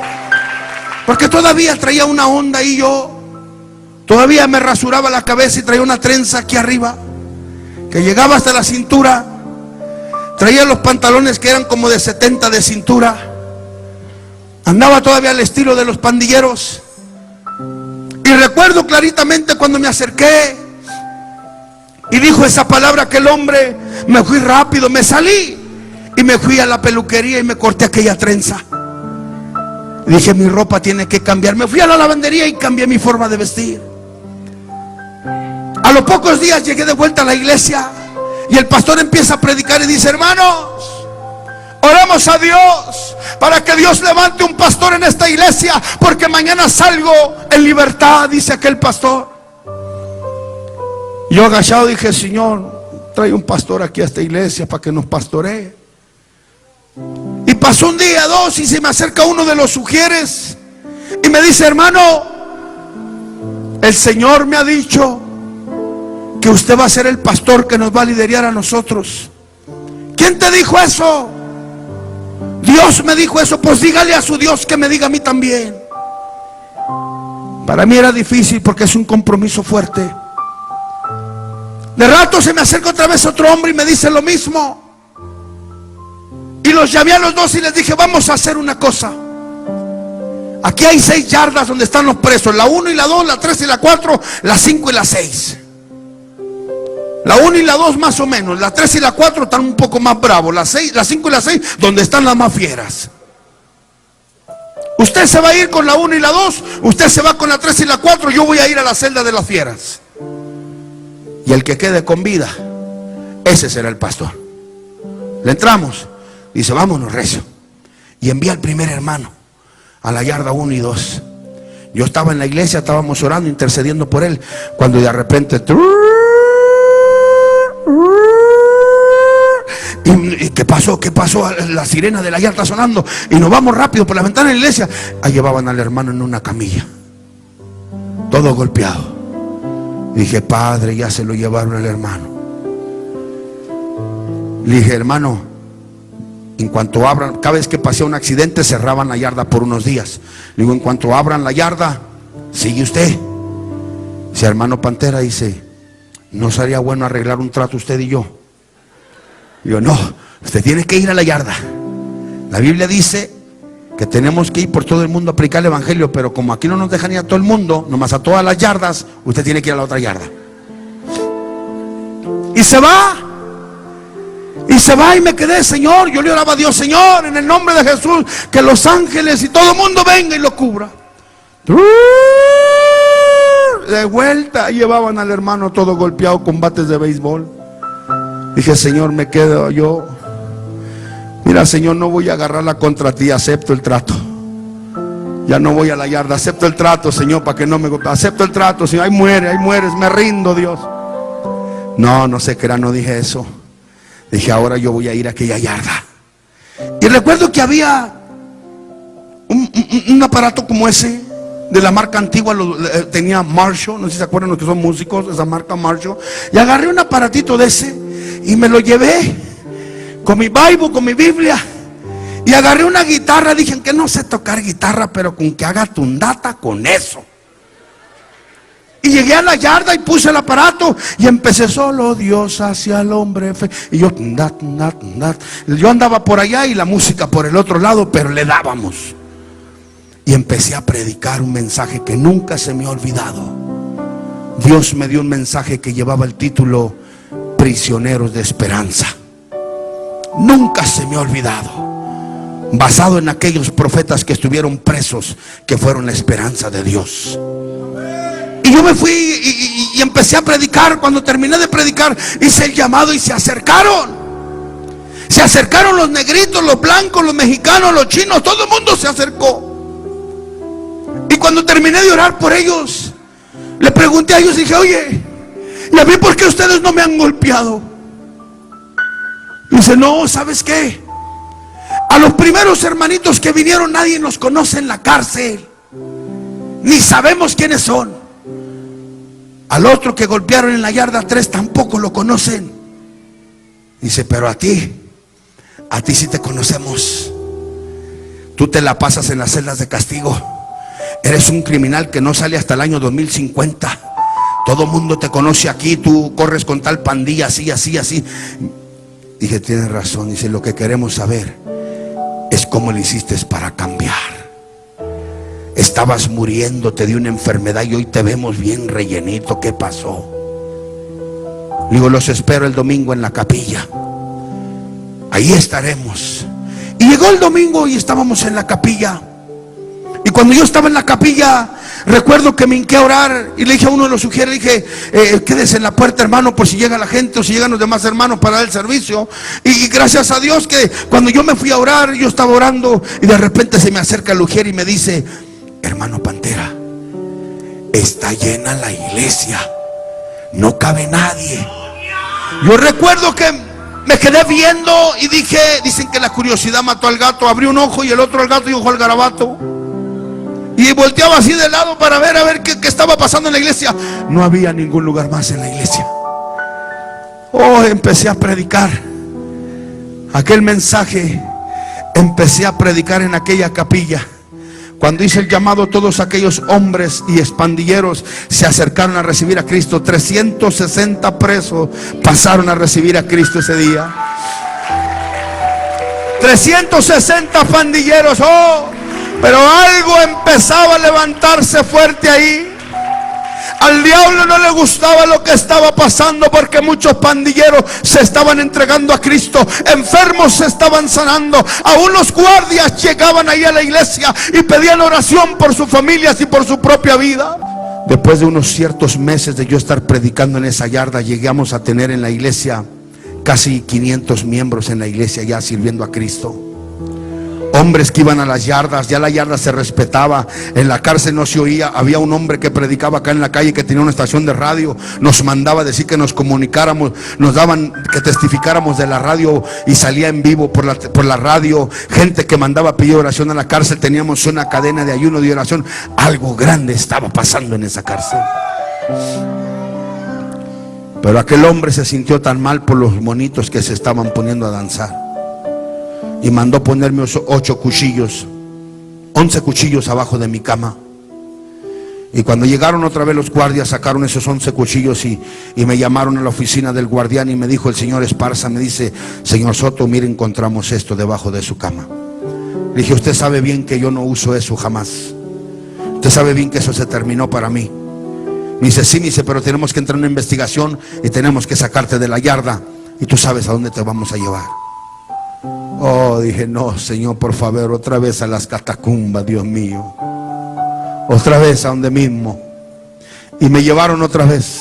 Porque todavía traía una onda y yo todavía me rasuraba la cabeza y traía una trenza aquí arriba que llegaba hasta la cintura. Traía los pantalones que eran como de 70 de cintura. Andaba todavía al estilo de los pandilleros. Y recuerdo claritamente cuando me acerqué y dijo esa palabra aquel hombre, me fui rápido, me salí y me fui a la peluquería y me corté aquella trenza. Dije, mi ropa tiene que cambiar. Me fui a la lavandería y cambié mi forma de vestir. A los pocos días llegué de vuelta a la iglesia y el pastor empieza a predicar y dice, hermanos, oramos a Dios para que Dios levante un pastor en esta iglesia, porque mañana salgo en libertad, dice aquel pastor. Yo agachado dije, Señor, trae un pastor aquí a esta iglesia para que nos pastoree. Y pasó un día, dos, y se me acerca uno de los sugieres y me dice, hermano, el Señor me ha dicho que usted va a ser el pastor que nos va a liderar a nosotros. ¿Quién te dijo eso? Dios me dijo eso. Pues dígale a su Dios que me diga a mí también. Para mí era difícil porque es un compromiso fuerte. De rato se me acerca otra vez otro hombre y me dice lo mismo. Y los llamé a los dos y les dije, vamos a hacer una cosa. Aquí hay 6 yardas donde están los presos. La 1 y la 2, la 3 y la 4, la 5 y la 6. La 1 y la 2 más o menos. La 3 y la 4 están un poco más bravos. La 5 y la 6 donde están las más fieras. Usted se va a ir con la 1 y la 2. Usted se va con la 3 y la 4. Yo voy a ir a la celda de las fieras. Y el que quede con vida, ese será el pastor. Le entramos. Dice, vámonos, recio. Y envía al primer hermano a la yarda 1 y 2. Yo estaba en la iglesia, estábamos orando, intercediendo por él, cuando de repente ¿Y qué pasó? ¿Qué pasó? La sirena de la yarda sonando. Y nos vamos rápido por la ventana de la iglesia. Ahí llevaban al hermano en una camilla, todo golpeado. Dije, Padre, ya se lo llevaron al hermano. Le dije, hermano, en cuanto abran, cada vez que pasé un accidente cerraban la yarda por unos días. Le digo, en cuanto abran la yarda, sigue usted. Si hermano Pantera dice, ¿no sería bueno arreglar un trato usted y yo? Digo, no, usted tiene que ir a la yarda. La Biblia dice que tenemos que ir por todo el mundo a predicar el evangelio, pero como aquí no nos dejan ir a todo el mundo, nomás a todas las yardas, usted tiene que ir a la otra yarda. Y se va. Y se va, y me quedé, Señor. Yo le oraba a Dios, Señor, en el nombre de Jesús, que los ángeles y todo el mundo venga y lo cubra. De vuelta, llevaban al hermano todo golpeado con bates de béisbol. Dije, Señor, me quedo yo. Mira, Señor, no voy a agarrarla contra ti, acepto el trato. Ya no voy a la yarda, acepto el trato, Señor, para que no me... Acepto el trato, Señor, ahí mueres, me rindo, Dios. No se crea, no dije eso. Dije, ahora yo voy a ir a aquella yarda. Y recuerdo que había un aparato como ese, de la marca antigua, tenía Marshall, no sé si se acuerdan los que son músicos, esa marca Marshall. Y agarré un aparatito de ese y me lo llevé con mi Bible, con mi Biblia. Y agarré una guitarra. Dije que no sé tocar guitarra, pero con que haga tundata, con eso. Y llegué a la yarda y puse el aparato y empecé, solo Dios hacia el hombre. Y yo, yo andaba por allá y la música por el otro lado, pero le dábamos. Y empecé a predicar un mensaje que nunca se me ha olvidado. Dios me dio un mensaje que llevaba el título Prisioneros de Esperanza. Nunca se me ha olvidado. Basado en aquellos profetas que estuvieron presos, que fueron la esperanza de Dios. Y yo me fui y empecé a predicar. Cuando terminé de predicar, hice el llamado y se acercaron. Se acercaron los negritos, los blancos, los mexicanos, los chinos. Todo el mundo se acercó. Y cuando terminé de orar por ellos, le pregunté a ellos, dije, oye, ¿y a mí por qué ustedes no me han golpeado? Y dice, no, ¿sabes qué? A los primeros hermanitos que vinieron nadie nos conoce en la cárcel, ni sabemos quiénes son. Al otro que golpearon en la yarda 3 tampoco lo conocen. Dice, pero a ti sí te conocemos. Tú te la pasas en las celdas de castigo. Eres un criminal que no sale hasta el año 2050. Todo el mundo te conoce aquí. Tú corres con tal pandilla, así. Dije, tienes razón. Dice, lo que queremos saber es cómo le hiciste para cambiar. Estabas muriendo, te dio una enfermedad y hoy te vemos bien rellenito. ¿Qué pasó? Digo, los espero el domingo en la capilla. Ahí estaremos. Y llegó el domingo y estábamos en la capilla. Y cuando yo estaba en la capilla, recuerdo que me hinqué a orar y le dije a uno de los sugieres, dije, quédese en la puerta, hermano, por si llega la gente o si llegan los demás hermanos para dar el servicio. Y gracias a Dios que cuando yo me fui a orar, yo estaba orando y de repente se me acerca el ujier y me dice, hermano Pantera, está llena la iglesia, no cabe nadie. Yo recuerdo que me quedé viendo y dije, dicen que la curiosidad mató al gato. Abrí un ojo y el otro al gato y ojo al garabato. Y volteaba así de lado para ver qué estaba pasando en la iglesia. No había ningún lugar más en la iglesia. Oh, empecé a predicar aquel mensaje. Empecé a predicar en aquella capilla. Cuando hice el llamado, todos aquellos hombres y expandilleros se acercaron a recibir a Cristo. 360 presos pasaron a recibir a Cristo ese día. 360 pandilleros. Oh, pero algo empezaba a levantarse fuerte ahí. Al diablo no le gustaba lo que estaba pasando, porque muchos pandilleros se estaban entregando a Cristo, enfermos se estaban sanando, aún los guardias llegaban ahí a la iglesia y pedían oración por sus familias y por su propia vida. Después de unos ciertos meses de yo estar predicando en esa yarda, llegamos a tener en la iglesia casi 500 miembros en la iglesia ya sirviendo a Cristo. hombres que iban a las yardas. Ya la yarda se respetaba, en la cárcel no se oía. Había un hombre que predicaba acá en la calle, que tenía una estación de radio, nos mandaba decir que nos comunicáramos, nos daban que testificáramos de la radio, y salía en vivo por la radio. Gente que mandaba pedir oración a la cárcel. Teníamos una cadena de ayuno, de oración. Algo grande estaba pasando en esa cárcel. Pero aquel hombre se sintió tan mal por los monitos que se estaban poniendo a danzar, y mandó ponerme 11 cuchillos abajo de mi cama. Y cuando llegaron otra vez los guardias, sacaron esos 11 cuchillos y me llamaron a la oficina del guardián, y me dijo el señor Esparza, me dice: señor Soto, mire, encontramos esto debajo de su cama. Le dije: usted sabe bien que yo no uso eso jamás. Usted sabe bien que eso se terminó para mí. Me dice: sí, me dice, pero tenemos que entrar en una investigación y tenemos que sacarte de la yarda, y tú sabes a dónde te vamos a llevar. Oh, dije: no, Señor, por favor, otra vez a las catacumbas, Dios mío. Otra vez a donde mismo. Y me llevaron otra vez.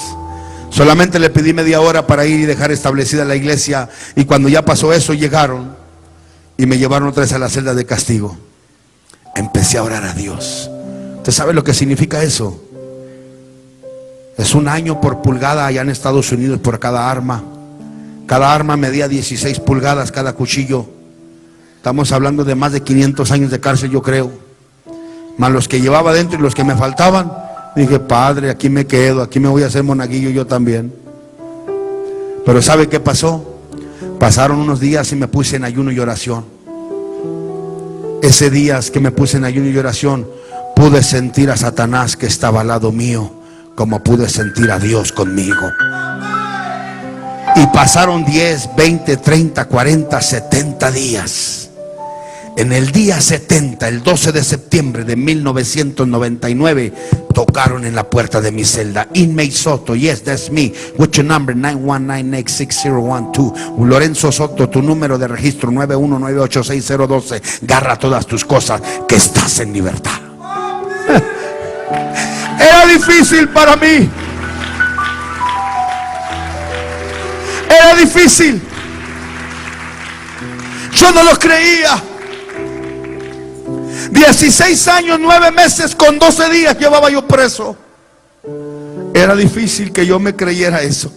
Solamente le pedí media hora para ir y dejar establecida la iglesia. Y cuando ya pasó eso, llegaron y me llevaron otra vez a la celda de castigo. Empecé a orar a Dios. ¿Usted sabe lo que significa eso? Es 1 año por pulgada allá en Estados Unidos por cada arma. Cada arma medía 16 pulgadas cada cuchillo. Estamos hablando de más de 500 años de cárcel, yo creo. Más los que llevaba dentro y los que me faltaban. Dije: Padre, aquí me quedo, aquí me voy a hacer monaguillo yo también. Pero ¿sabe qué pasó? Pasaron unos días y me puse en ayuno y oración. Ese día que me puse en ayuno y oración, pude sentir a Satanás que estaba al lado mío, como pude sentir a Dios conmigo. Y pasaron 10, 20, 30, 40, 70 días. En el día 70, el 12 de septiembre de 1999, tocaron en la puerta de mi celda. Inmate Soto, yes, that's me. What's your number? 919-86012. Lorenzo Soto, tu número de registro 919860012. Garra todas tus cosas, que estás en libertad. Era difícil para mí. Era difícil. Yo no lo creía. 16 años, 9 meses con 12 días llevaba yo preso. Era difícil que yo me creyera eso.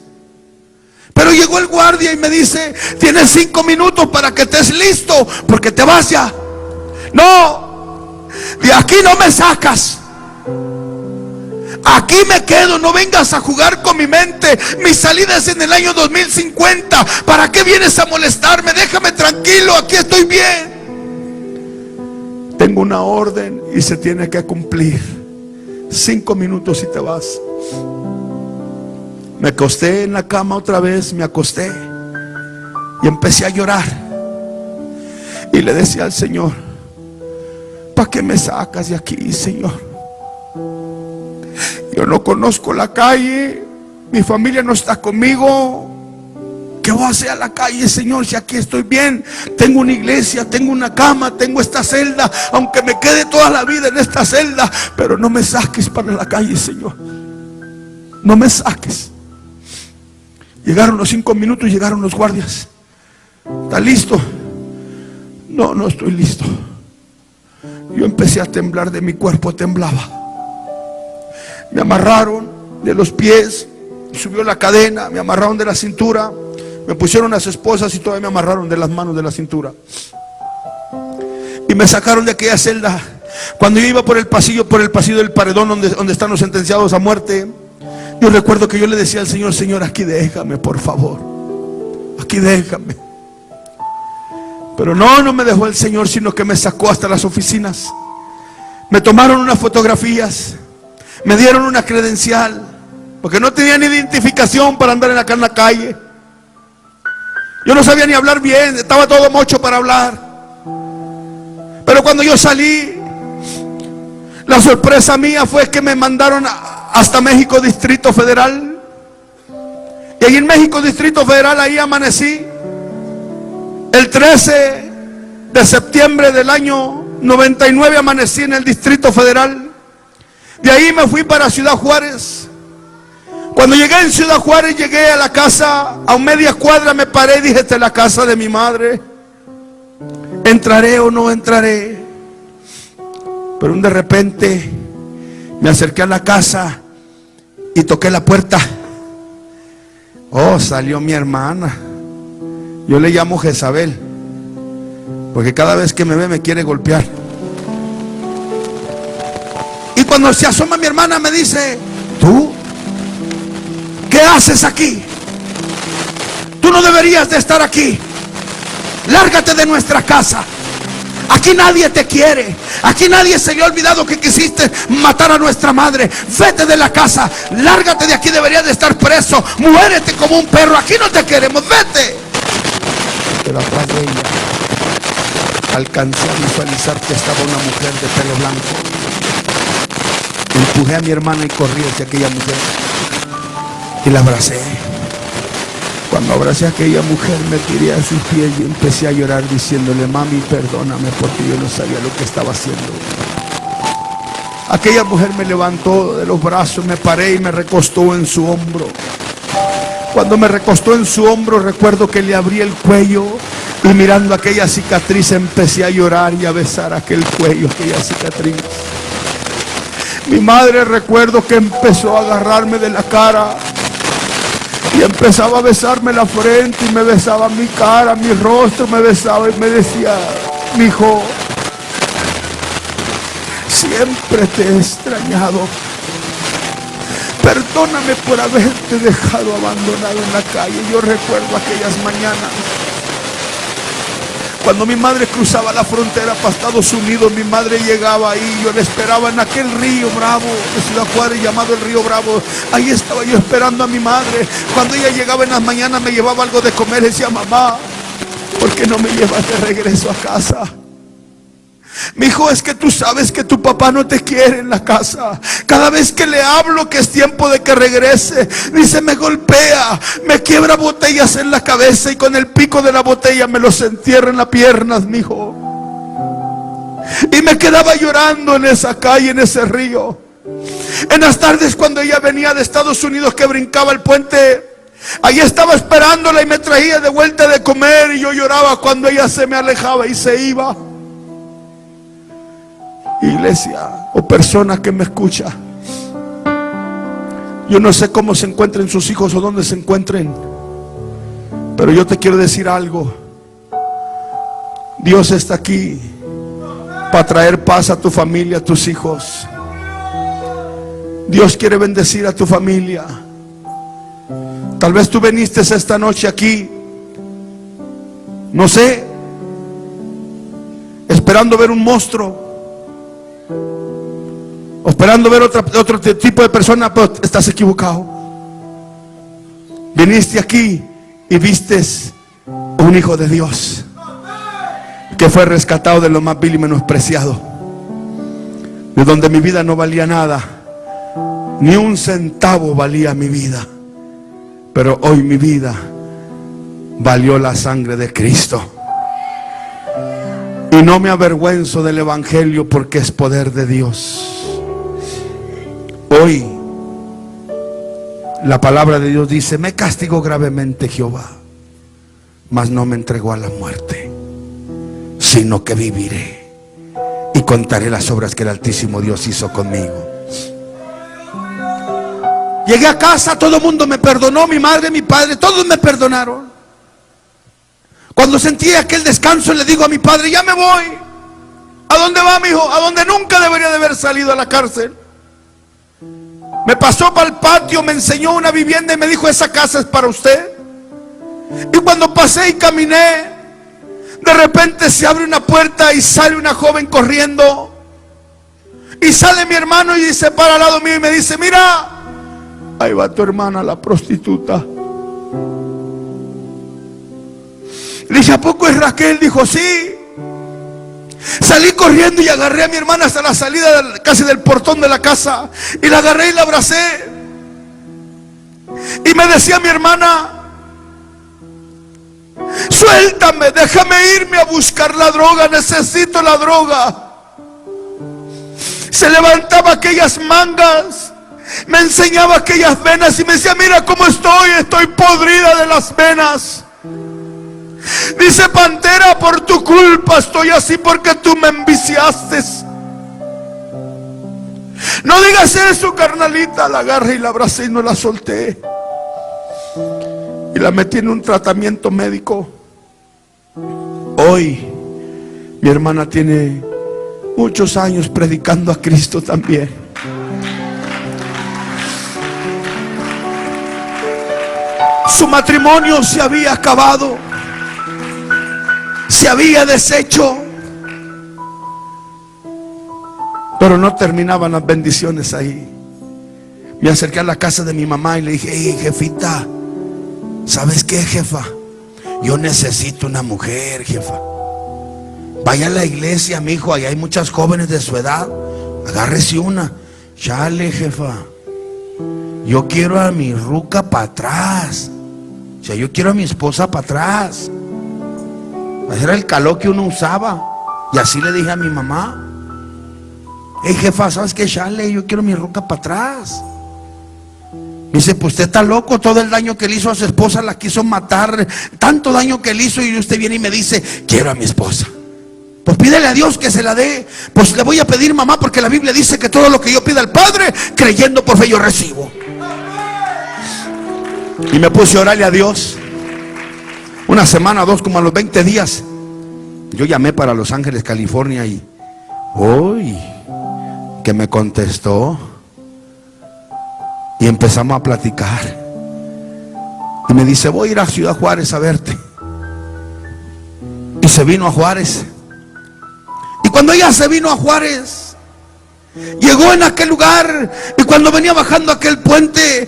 Pero llegó el guardia y me dice: tienes 5 minutos para que estés listo, porque te vas ya. No, de aquí no me sacas. Aquí me quedo, no vengas a jugar con mi mente. Mi salida es en el año 2050. ¿Para qué vienes a molestarme? Déjame tranquilo, aquí estoy bien. Tengo una orden y se tiene que cumplir. 5 minutos y te vas. Me acosté en la cama otra vez, me acosté y empecé a llorar. Y le decía al Señor: ¿para qué me sacas de aquí, Señor? Yo no conozco la calle, mi familia no está conmigo. ¿Qué voy a hacer a la calle, Señor, si aquí estoy bien? Tengo una iglesia, tengo una cama, tengo esta celda, aunque me quede toda la vida en esta celda. Pero no me saques para la calle, Señor. No me saques. Llegaron los 5 minutos, llegaron los guardias. ¿Está listo? No, no estoy listo. Yo empecé a temblar, de mi cuerpo temblaba. Me amarraron de los pies, subió la cadena, me amarraron de la cintura, me pusieron las esposas y todavía me amarraron de las manos de la cintura. Y me sacaron de aquella celda. Cuando yo iba por el pasillo del paredón donde están los sentenciados a muerte, yo recuerdo que yo le decía al Señor: Señor, aquí déjame, por favor, aquí déjame. Pero no me dejó el Señor, sino que me sacó hasta las oficinas. Me tomaron unas fotografías, me dieron una credencial, porque no tenía ni identificación para andar acá en la calle. Yo no sabía ni hablar bien, estaba todo mocho para hablar. Pero cuando yo salí, la sorpresa mía fue que me mandaron hasta México Distrito Federal. Y ahí en México Distrito Federal, ahí amanecí. El 13 de septiembre del año 99 amanecí en el Distrito Federal. De ahí me fui para Ciudad Juárez. Cuando llegué en Ciudad Juárez, llegué a la casa, a media cuadra me paré y dije: esta es la casa de mi madre. ¿entraré o no entraré? Pero de repente me acerqué a la casa y toqué la puerta. Oh, salió mi hermana. Yo le llamo Jezabel, porque cada vez que me ve me quiere golpear. Y cuando se asoma mi hermana me dice: ¿tú qué haces aquí? Tú no deberías de estar aquí. Lárgate de nuestra casa. Aquí nadie te quiere. Aquí nadie se le ha olvidado que quisiste matar a nuestra madre. Vete de la casa. Lárgate de aquí. Deberías de estar preso. Muérete como un perro. Aquí no te queremos. Vete. Pero atrás de ella alcancé a visualizar que estaba una mujer de pelo blanco. Empujé a mi hermana y corrí hacia aquella mujer y la abracé. Cuando abracé a aquella mujer me tiré a sus pies y empecé a llorar diciéndole: mami, perdóname, porque yo no sabía lo que estaba haciendo. Aquella mujer me levantó de los brazos, me paré y me recostó en su hombro. Cuando me recostó en su hombro, recuerdo que le abrí el cuello y mirando aquella cicatriz empecé a llorar y a besar aquel cuello, aquella cicatriz. Mi madre, recuerdo que empezó a agarrarme de la cara y empezaba a besarme la frente y me besaba mi cara, mi rostro, me besaba y me decía: mi hijo, siempre te he extrañado. Perdóname por haberte dejado abandonado en la calle. Yo recuerdo aquellas mañanas cuando mi madre cruzaba la frontera para Estados Unidos. Mi madre llegaba ahí, yo la esperaba en aquel río Bravo de Ciudad Juárez, llamado el río Bravo. Ahí estaba yo esperando a mi madre. Cuando ella llegaba en las mañanas me llevaba algo de comer. Decía: mamá, ¿por qué no me llevas de regreso a casa? Mi hijo, es que tú sabes que tu papá no te quiere en la casa. Cada vez que le hablo que es tiempo de que regrese, dice, me golpea, me quiebra botellas en la cabeza y con el pico de la botella me los entierra en las piernas, mi hijo. Y me quedaba llorando en esa calle, en ese río. En las tardes cuando ella venía de Estados Unidos, que brincaba el puente, ahí estaba esperándola y me traía de vuelta de comer, y yo lloraba cuando ella se me alejaba y se iba. Iglesia o persona que me escucha, yo no sé cómo se encuentren sus hijos o dónde se encuentren, pero yo te quiero decir algo. Dios está aquí para traer paz a tu familia, a tus hijos. Dios quiere bendecir a tu familia. Tal vez tú viniste esta noche aquí, no sé, esperando ver un monstruo, o esperando ver otro tipo de persona, pero estás equivocado. Viniste aquí y vistes un hijo de Dios que fue rescatado de lo más vil y menospreciado, de donde mi vida no valía nada, ni un centavo valía mi vida, pero hoy mi vida valió la sangre de Cristo. Y no me avergüenzo del evangelio, porque es poder de Dios. Hoy la palabra de Dios dice: me castigó gravemente Jehová, mas no me entregó a la muerte, sino que viviré y contaré las obras que el Altísimo Dios hizo conmigo. Llegué a casa, todo el mundo me perdonó, mi madre, mi padre, todos me perdonaron. Cuando sentí aquel descanso, le digo a mi padre: ya me voy. ¿A dónde va, mi hijo? A donde nunca debería de haber salido, a la cárcel. Me pasó para el patio, me enseñó una vivienda y me dijo: esa casa es para usted. Y cuando pasé y caminé, de repente se abre una puerta y sale una joven corriendo. Y sale mi hermano y se para al lado mío y me dice: mira, ahí va tu hermana, la prostituta. Le dije: ¿a poco es Raquel? Dijo: sí. Salí corriendo y agarré a mi hermana hasta la salida casi del portón de la casa, y la agarré y la abracé. Y me decía mi hermana: suéltame, déjame irme a buscar la droga, necesito la droga. Se levantaba aquellas mangas, me enseñaba aquellas venas y me decía: mira cómo estoy podrida de las venas. Dice Pantera, por tu culpa estoy así, porque tú me enviciaste. No digas eso, carnalita. La agarré y la abracé y no la solté. Y la metí en un tratamiento médico. Hoy mi hermana tiene muchos años predicando a Cristo también. Su matrimonio se había acabado, se había deshecho, pero no terminaban las bendiciones ahí. Me acerqué a la casa de mi mamá y le dije: hey, jefita, ¿sabes qué, jefa? Yo necesito una mujer, jefa. Vaya a la iglesia, mijo, allá hay muchas jóvenes de su edad. Agárrese una. Chale, jefa, yo quiero a mi ruca para atrás. O sea, yo quiero a mi esposa para atrás. Ese era el calor que uno usaba. Y así le dije a mi mamá: hey, jefa, ¿sabes qué? Chale, yo quiero a mi ruca para atrás. Me dice: pues usted está loco, todo el daño que le hizo a su esposa la quiso matar, tanto daño que le hizo, y usted viene y me dice: quiero a mi esposa. Pues pídele a Dios que se la dé. Pues le voy a pedir, mamá, porque la Biblia dice que todo lo que yo pida al Padre, creyendo por fe, yo recibo. Y me puse a orarle a Dios. Una semana o dos, como a los 20 días, yo llamé para Los Ángeles, California, y uy, que me contestó. Y empezamos a platicar. Y me dice: voy a ir a Ciudad Juárez a verte. Y se vino a Juárez. Y cuando ella se vino a Juárez, llegó en aquel lugar, y cuando venía bajando aquel puente,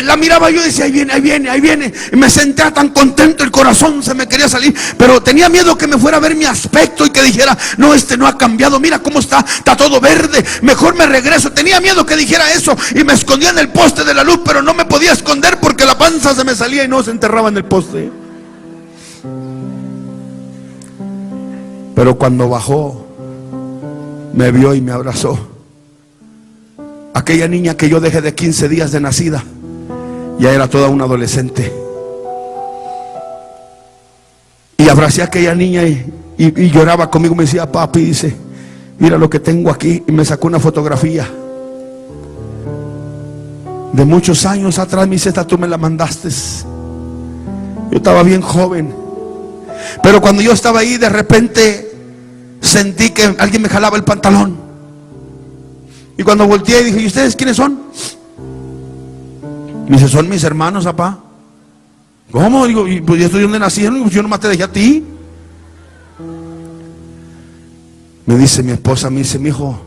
la miraba yo y decía: ahí viene, ahí viene, ahí viene. Y me sentía tan contento, el corazón se me quería salir, pero tenía miedo que me fuera a ver mi aspecto y que dijera: no, este no ha cambiado, mira cómo está todo verde, mejor me regreso. Tenía miedo que dijera eso, y me escondía en el poste de la luz, pero no me podía esconder porque la panza se me salía y no se enterraba en el poste. Pero cuando bajó, me vio y me abrazó. Aquella niña que yo dejé de 15 días de nacida, ya era toda una adolescente. Y abracé a aquella niña y lloraba conmigo. Me decía: papi, dice, mira lo que tengo aquí. Y me sacó una fotografía de muchos años atrás. Me dice: esta tú me la mandaste. Yo estaba bien joven, pero cuando yo estaba ahí, de repente sentí que alguien me jalaba el pantalón. Y cuando volteé dije: ¿y ustedes quiénes son? Me dice: son mis hermanos, papá. ¿Cómo? Digo: ¿y pues esto de dónde nacieron? Yo nomás te dejé a ti. Me dice mi esposa, me dice: mi hijo,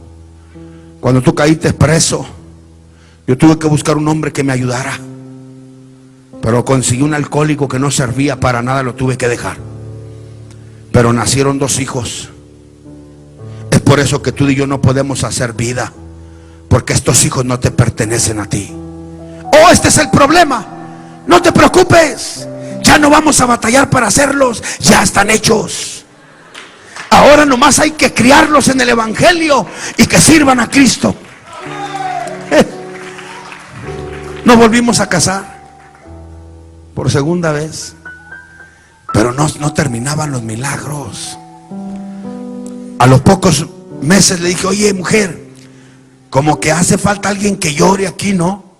cuando tú caíste preso, yo tuve que buscar un hombre que me ayudara, pero conseguí un alcohólico que no servía para nada, lo tuve que dejar. Pero nacieron 2 hijos. Es por eso que tú y yo no podemos hacer vida, porque estos hijos no te pertenecen a ti. Oh, este es el problema. No te preocupes, ya no vamos a batallar para hacerlos, ya están hechos. Ahora nomás hay que criarlos en el evangelio y que sirvan a Cristo. Nos volvimos a casar por segunda vez, pero no terminaban los milagros. A los pocos meses le dije: oye, mujer, como que hace falta alguien que llore aquí, ¿no?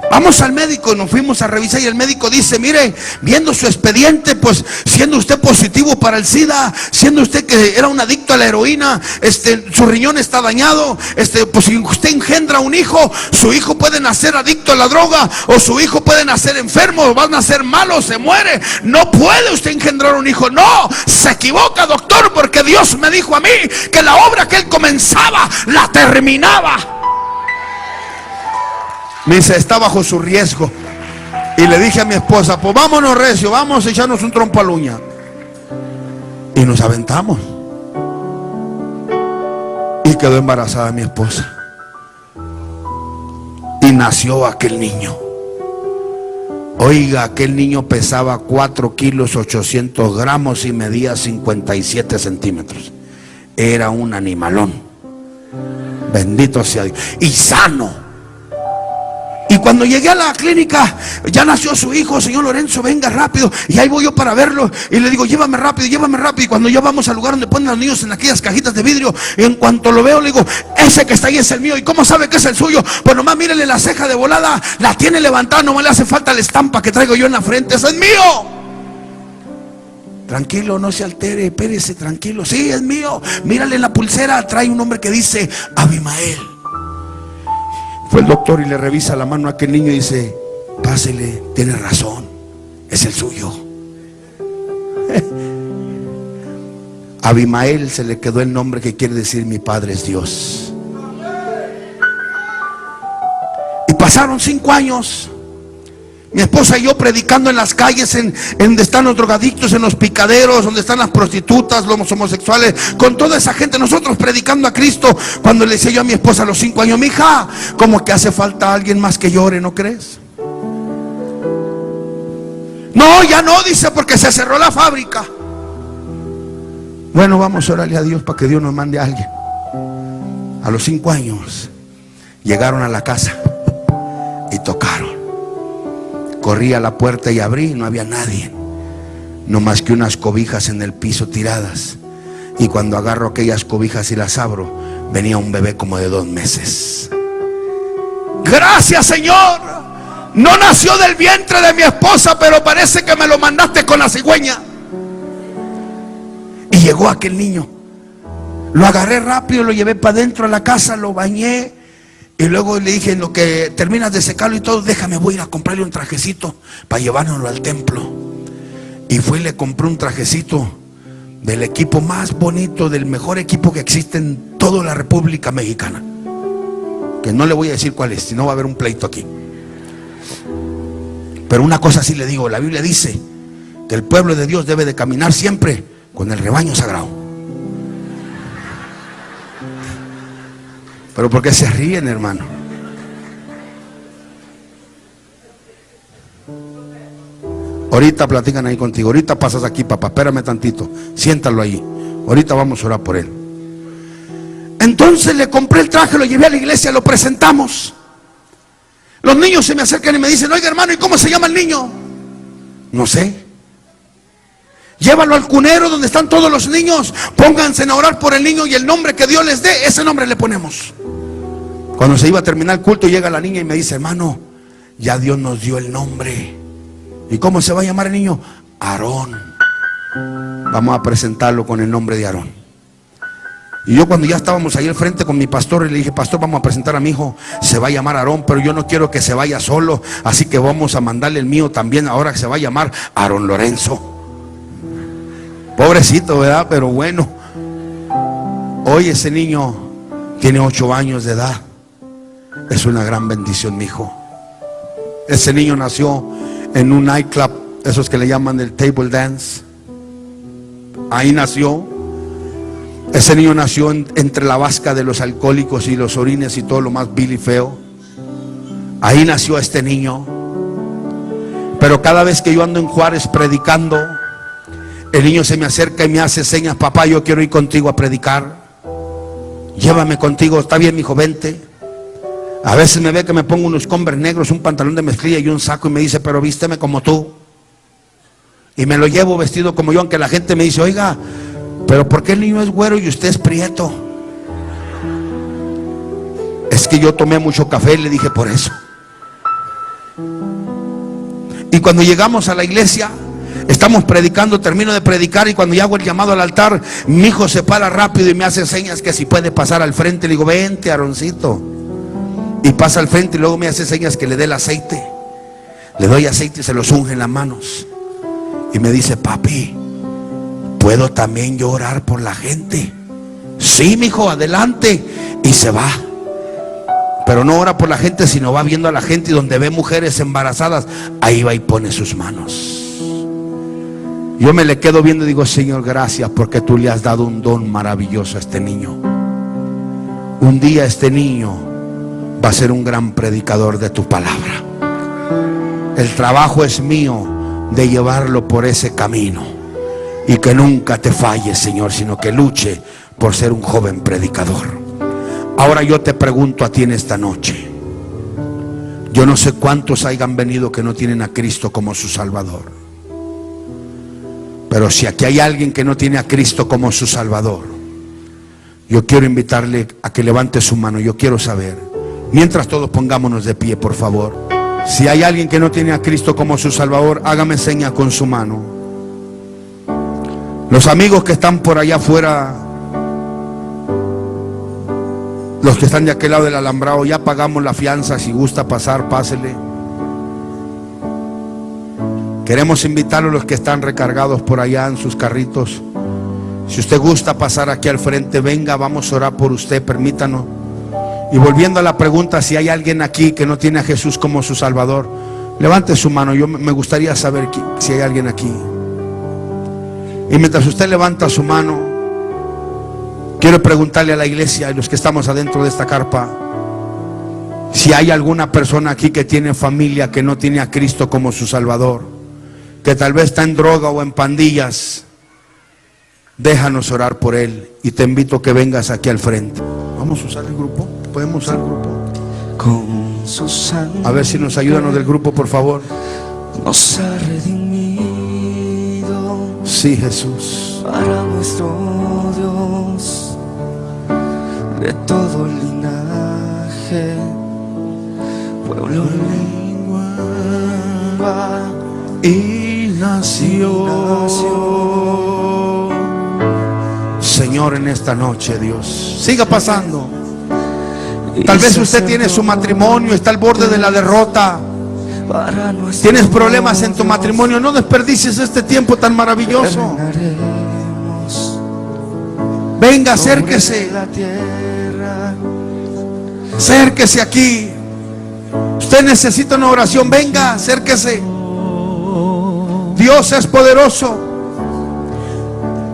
Vamos al médico. Nos fuimos a revisar y el médico dice: mire, viendo su expediente, pues siendo usted positivo para el SIDA, siendo usted que era un adicto a la heroína, su riñón está dañado, pues si usted engendra un hijo, su hijo puede nacer adicto a la droga, o su hijo puede nacer enfermo, o va a nacer malo, se muere. No puede usted engendrar un hijo. No, se equivoca, doctor, porque Dios me dijo a mí que la obra que él comenzaba, la terminaba. Me dice: está bajo su riesgo. Y le dije a mi esposa: pues vámonos recio, vamos a echarnos un trompo a la uña. Y nos aventamos. Y quedó embarazada mi esposa. Y nació aquel niño. Oiga, aquel niño pesaba 4 kilos 800 gramos y medía 57 centímetros. Era un animalón. Bendito sea Dios. Y sano. Y cuando llegué a la clínica, ya nació su hijo. Señor Lorenzo, venga rápido. Y ahí voy yo para verlo. Y le digo, llévame rápido, llévame rápido. Y cuando ya vamos al lugar donde ponen a los niños en aquellas cajitas de vidrio, y en cuanto lo veo, le digo, ese que está ahí es el mío. ¿Y cómo sabe que es el suyo? Pues nomás mírele la ceja de volada, la tiene levantada, nomás le hace falta la estampa que traigo yo en la frente. ¡Ese es mío! Tranquilo, no se altere, espérese, tranquilo. Sí, es mío. Mírale la pulsera, trae un nombre que dice Abimael. Fue el doctor y le revisa la mano a aquel niño y dice, pásele, tiene razón, es el suyo. Abimael se le quedó el nombre que quiere decir mi padre es Dios. Y pasaron 5 años. Mi esposa y yo predicando en las calles, en donde están los drogadictos, en los picaderos, donde están las prostitutas, los homosexuales, con toda esa gente, nosotros predicando a Cristo. Cuando le decía yo a mi esposa a los 5 años, mija, como que hace falta alguien más que llore, ¿no crees? No, ya no, dice, porque se cerró la fábrica. Bueno, vamos a orarle a Dios para que Dios nos mande a alguien. A los 5 años llegaron a la casa y tocaron. Corrí a la puerta y abrí, no había nadie, no más que unas cobijas en el piso tiradas. Y cuando agarro aquellas cobijas y las abro, venía un bebé como de 2 meses. Gracias, Señor. No nació del vientre de mi esposa, pero parece que me lo mandaste con la cigüeña. Y llegó aquel niño. Lo agarré rápido, lo llevé para adentro a la casa, lo bañé. Y luego le dije, en lo que terminas de secarlo y todo, déjame, voy a ir a comprarle un trajecito para llevárnoslo al templo. Y fui y le compré un trajecito del equipo más bonito, del mejor equipo que existe en toda la República Mexicana, que no le voy a decir cuál es, si no va a haber un pleito aquí. Pero una cosa sí le digo, la Biblia dice que el pueblo de Dios debe de caminar siempre con el rebaño sagrado. Pero ¿por qué se ríen, hermano? Ahorita platican ahí contigo. Ahorita pasas aquí, papá. Espérame tantito. Siéntalo ahí. Ahorita vamos a orar por él. Entonces le compré el traje, lo llevé a la iglesia, lo presentamos. Los niños se me acercan y me dicen, oiga, hermano, ¿y cómo se llama el niño? No sé. Llévalo al cunero donde están todos los niños. Pónganse a orar por el niño y el nombre que Dios les dé, ese nombre le ponemos. Cuando se iba a terminar el culto, llega la niña y me dice, hermano, ya Dios nos dio el nombre. ¿Y cómo se va a llamar el niño? Aarón. Vamos a presentarlo con el nombre de Aarón. Y yo cuando ya estábamos ahí al frente con mi pastor, le dije, pastor, vamos a presentar a mi hijo, se va a llamar Aarón, pero yo no quiero que se vaya solo, así que vamos a mandarle el mío también, ahora que se va a llamar Aarón Lorenzo. Pobrecito, ¿verdad? Pero bueno. Hoy ese niño tiene 8 años de edad. Es una gran bendición, mi hijo. Ese niño nació en un nightclub, esos que le llaman el table dance. Ahí nació. Ese niño nació entre la vasca de los alcohólicos y los orines y todo lo más vil y feo. Ahí nació este niño. Pero cada vez que yo ando en Juárez predicando, el niño se me acerca y me hace señas, papá, yo quiero ir contigo a predicar. Llévame contigo, está bien, mijo, vente. A veces me ve que me pongo unos Converse negros, un pantalón de mezclilla y un saco y me dice, pero vísteme como tú. Y me lo llevo vestido como yo, aunque la gente me dice, oiga, pero ¿por qué el niño es güero y usted es prieto? Es que yo tomé mucho café, le dije, por eso. Y cuando llegamos a la iglesia, estamos predicando, termino de predicar y cuando ya hago el llamado al altar, mi hijo se para rápido y me hace señas que si puede pasar al frente. Le digo, vente, Aaroncito. Y pasa al frente y luego me hace señas que le dé el aceite. Le doy aceite y se los unge en las manos. Y me dice, papi, ¿puedo también yo orar por la gente? Sí, mijo, adelante. Y se va. Pero no ora por la gente, sino va viendo a la gente y donde ve mujeres embarazadas, ahí va y pone sus manos. Yo me le quedo viendo y digo, Señor, gracias porque tú le has dado un don maravilloso a este niño. Un día este niño va a ser un gran predicador de tu palabra. El trabajo es mío de llevarlo por ese camino. Y que nunca te falle, Señor, sino que luche por ser un joven predicador. Ahora yo te pregunto a ti en esta noche, Yo no sé cuántos hayan venido que no tienen a Cristo como su Salvador. Pero si aquí hay alguien que no tiene a Cristo como su Salvador, yo quiero invitarle a que levante su mano. Yo quiero saber. Mientras todos pongámonos de pie, por favor. Si hay alguien que no tiene a Cristo como su Salvador, hágame seña con su mano. Los amigos que están por allá afuera, los que están de aquel lado del alambrado, ya pagamos la fianza. Si gusta pasar, pásele. Queremos invitarlos a los que están recargados por allá en sus carritos. Si usted gusta pasar aquí al frente, venga, vamos a orar por usted, permítanos. Y volviendo a la pregunta, si hay alguien aquí que no tiene a Jesús como su Salvador, levante su mano. Yo me gustaría saber si hay alguien aquí. Y mientras usted levanta su mano, quiero preguntarle a la iglesia y los que estamos adentro de esta carpa, si hay alguna persona aquí que tiene familia que no tiene a Cristo como su Salvador, que tal vez está en droga o en pandillas. Déjanos orar por él y te invito a que vengas aquí al frente. Vamos a usar el grupo. ¿Podemos usar el grupo? Con su sangre, A ver si nos ayudan del grupo, por favor. nos ha redimido Sí, Jesús. para nuestro Dios de todo linaje, pueblo, lengua Y nació. Señor, en esta noche, Dios, siga pasando. Tal vez usted tiene su matrimonio, está al borde de la derrota. Tienes problemas en tu matrimonio. No desperdicies este tiempo tan maravilloso. Venga, acérquese. Acérquese aquí. Usted necesita una oración. Venga, acérquese. Dios es poderoso.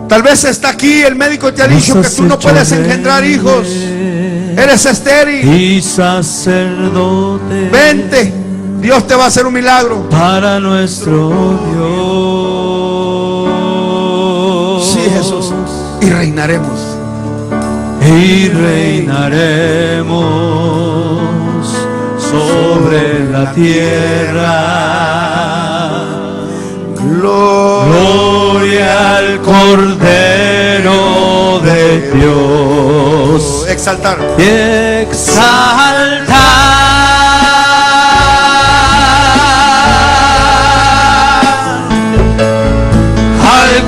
Tal vez está aquí, el médico te ha dicho que tú no puedes engendrar hijos. Eres estéril. Y sacerdote. Vente, Dios te va a hacer un milagro. Para nuestro Dios. Sí, Jesús. Y reinaremos. Y reinaremos sobre la tierra. Gloria al Cordero de Dios. Exaltar. Y exaltar al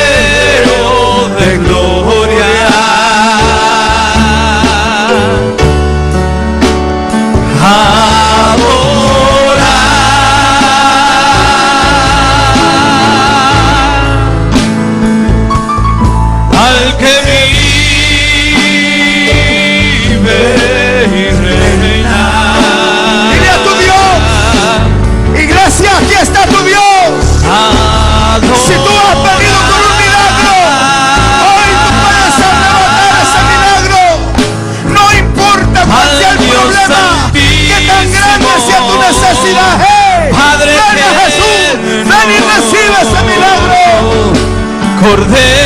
Cordero de gloria. Al que vive y reina. Dile a tu Dios, iglesia, aquí está tu Dios. Si tú has venido con un milagro, hoy tú puedes arrebatar ese milagro. No importa cuál sea el problema, que tan grande sea tu necesidad. Hey, Padre, ven a Jesús, ven y recibe ese milagro. Cordero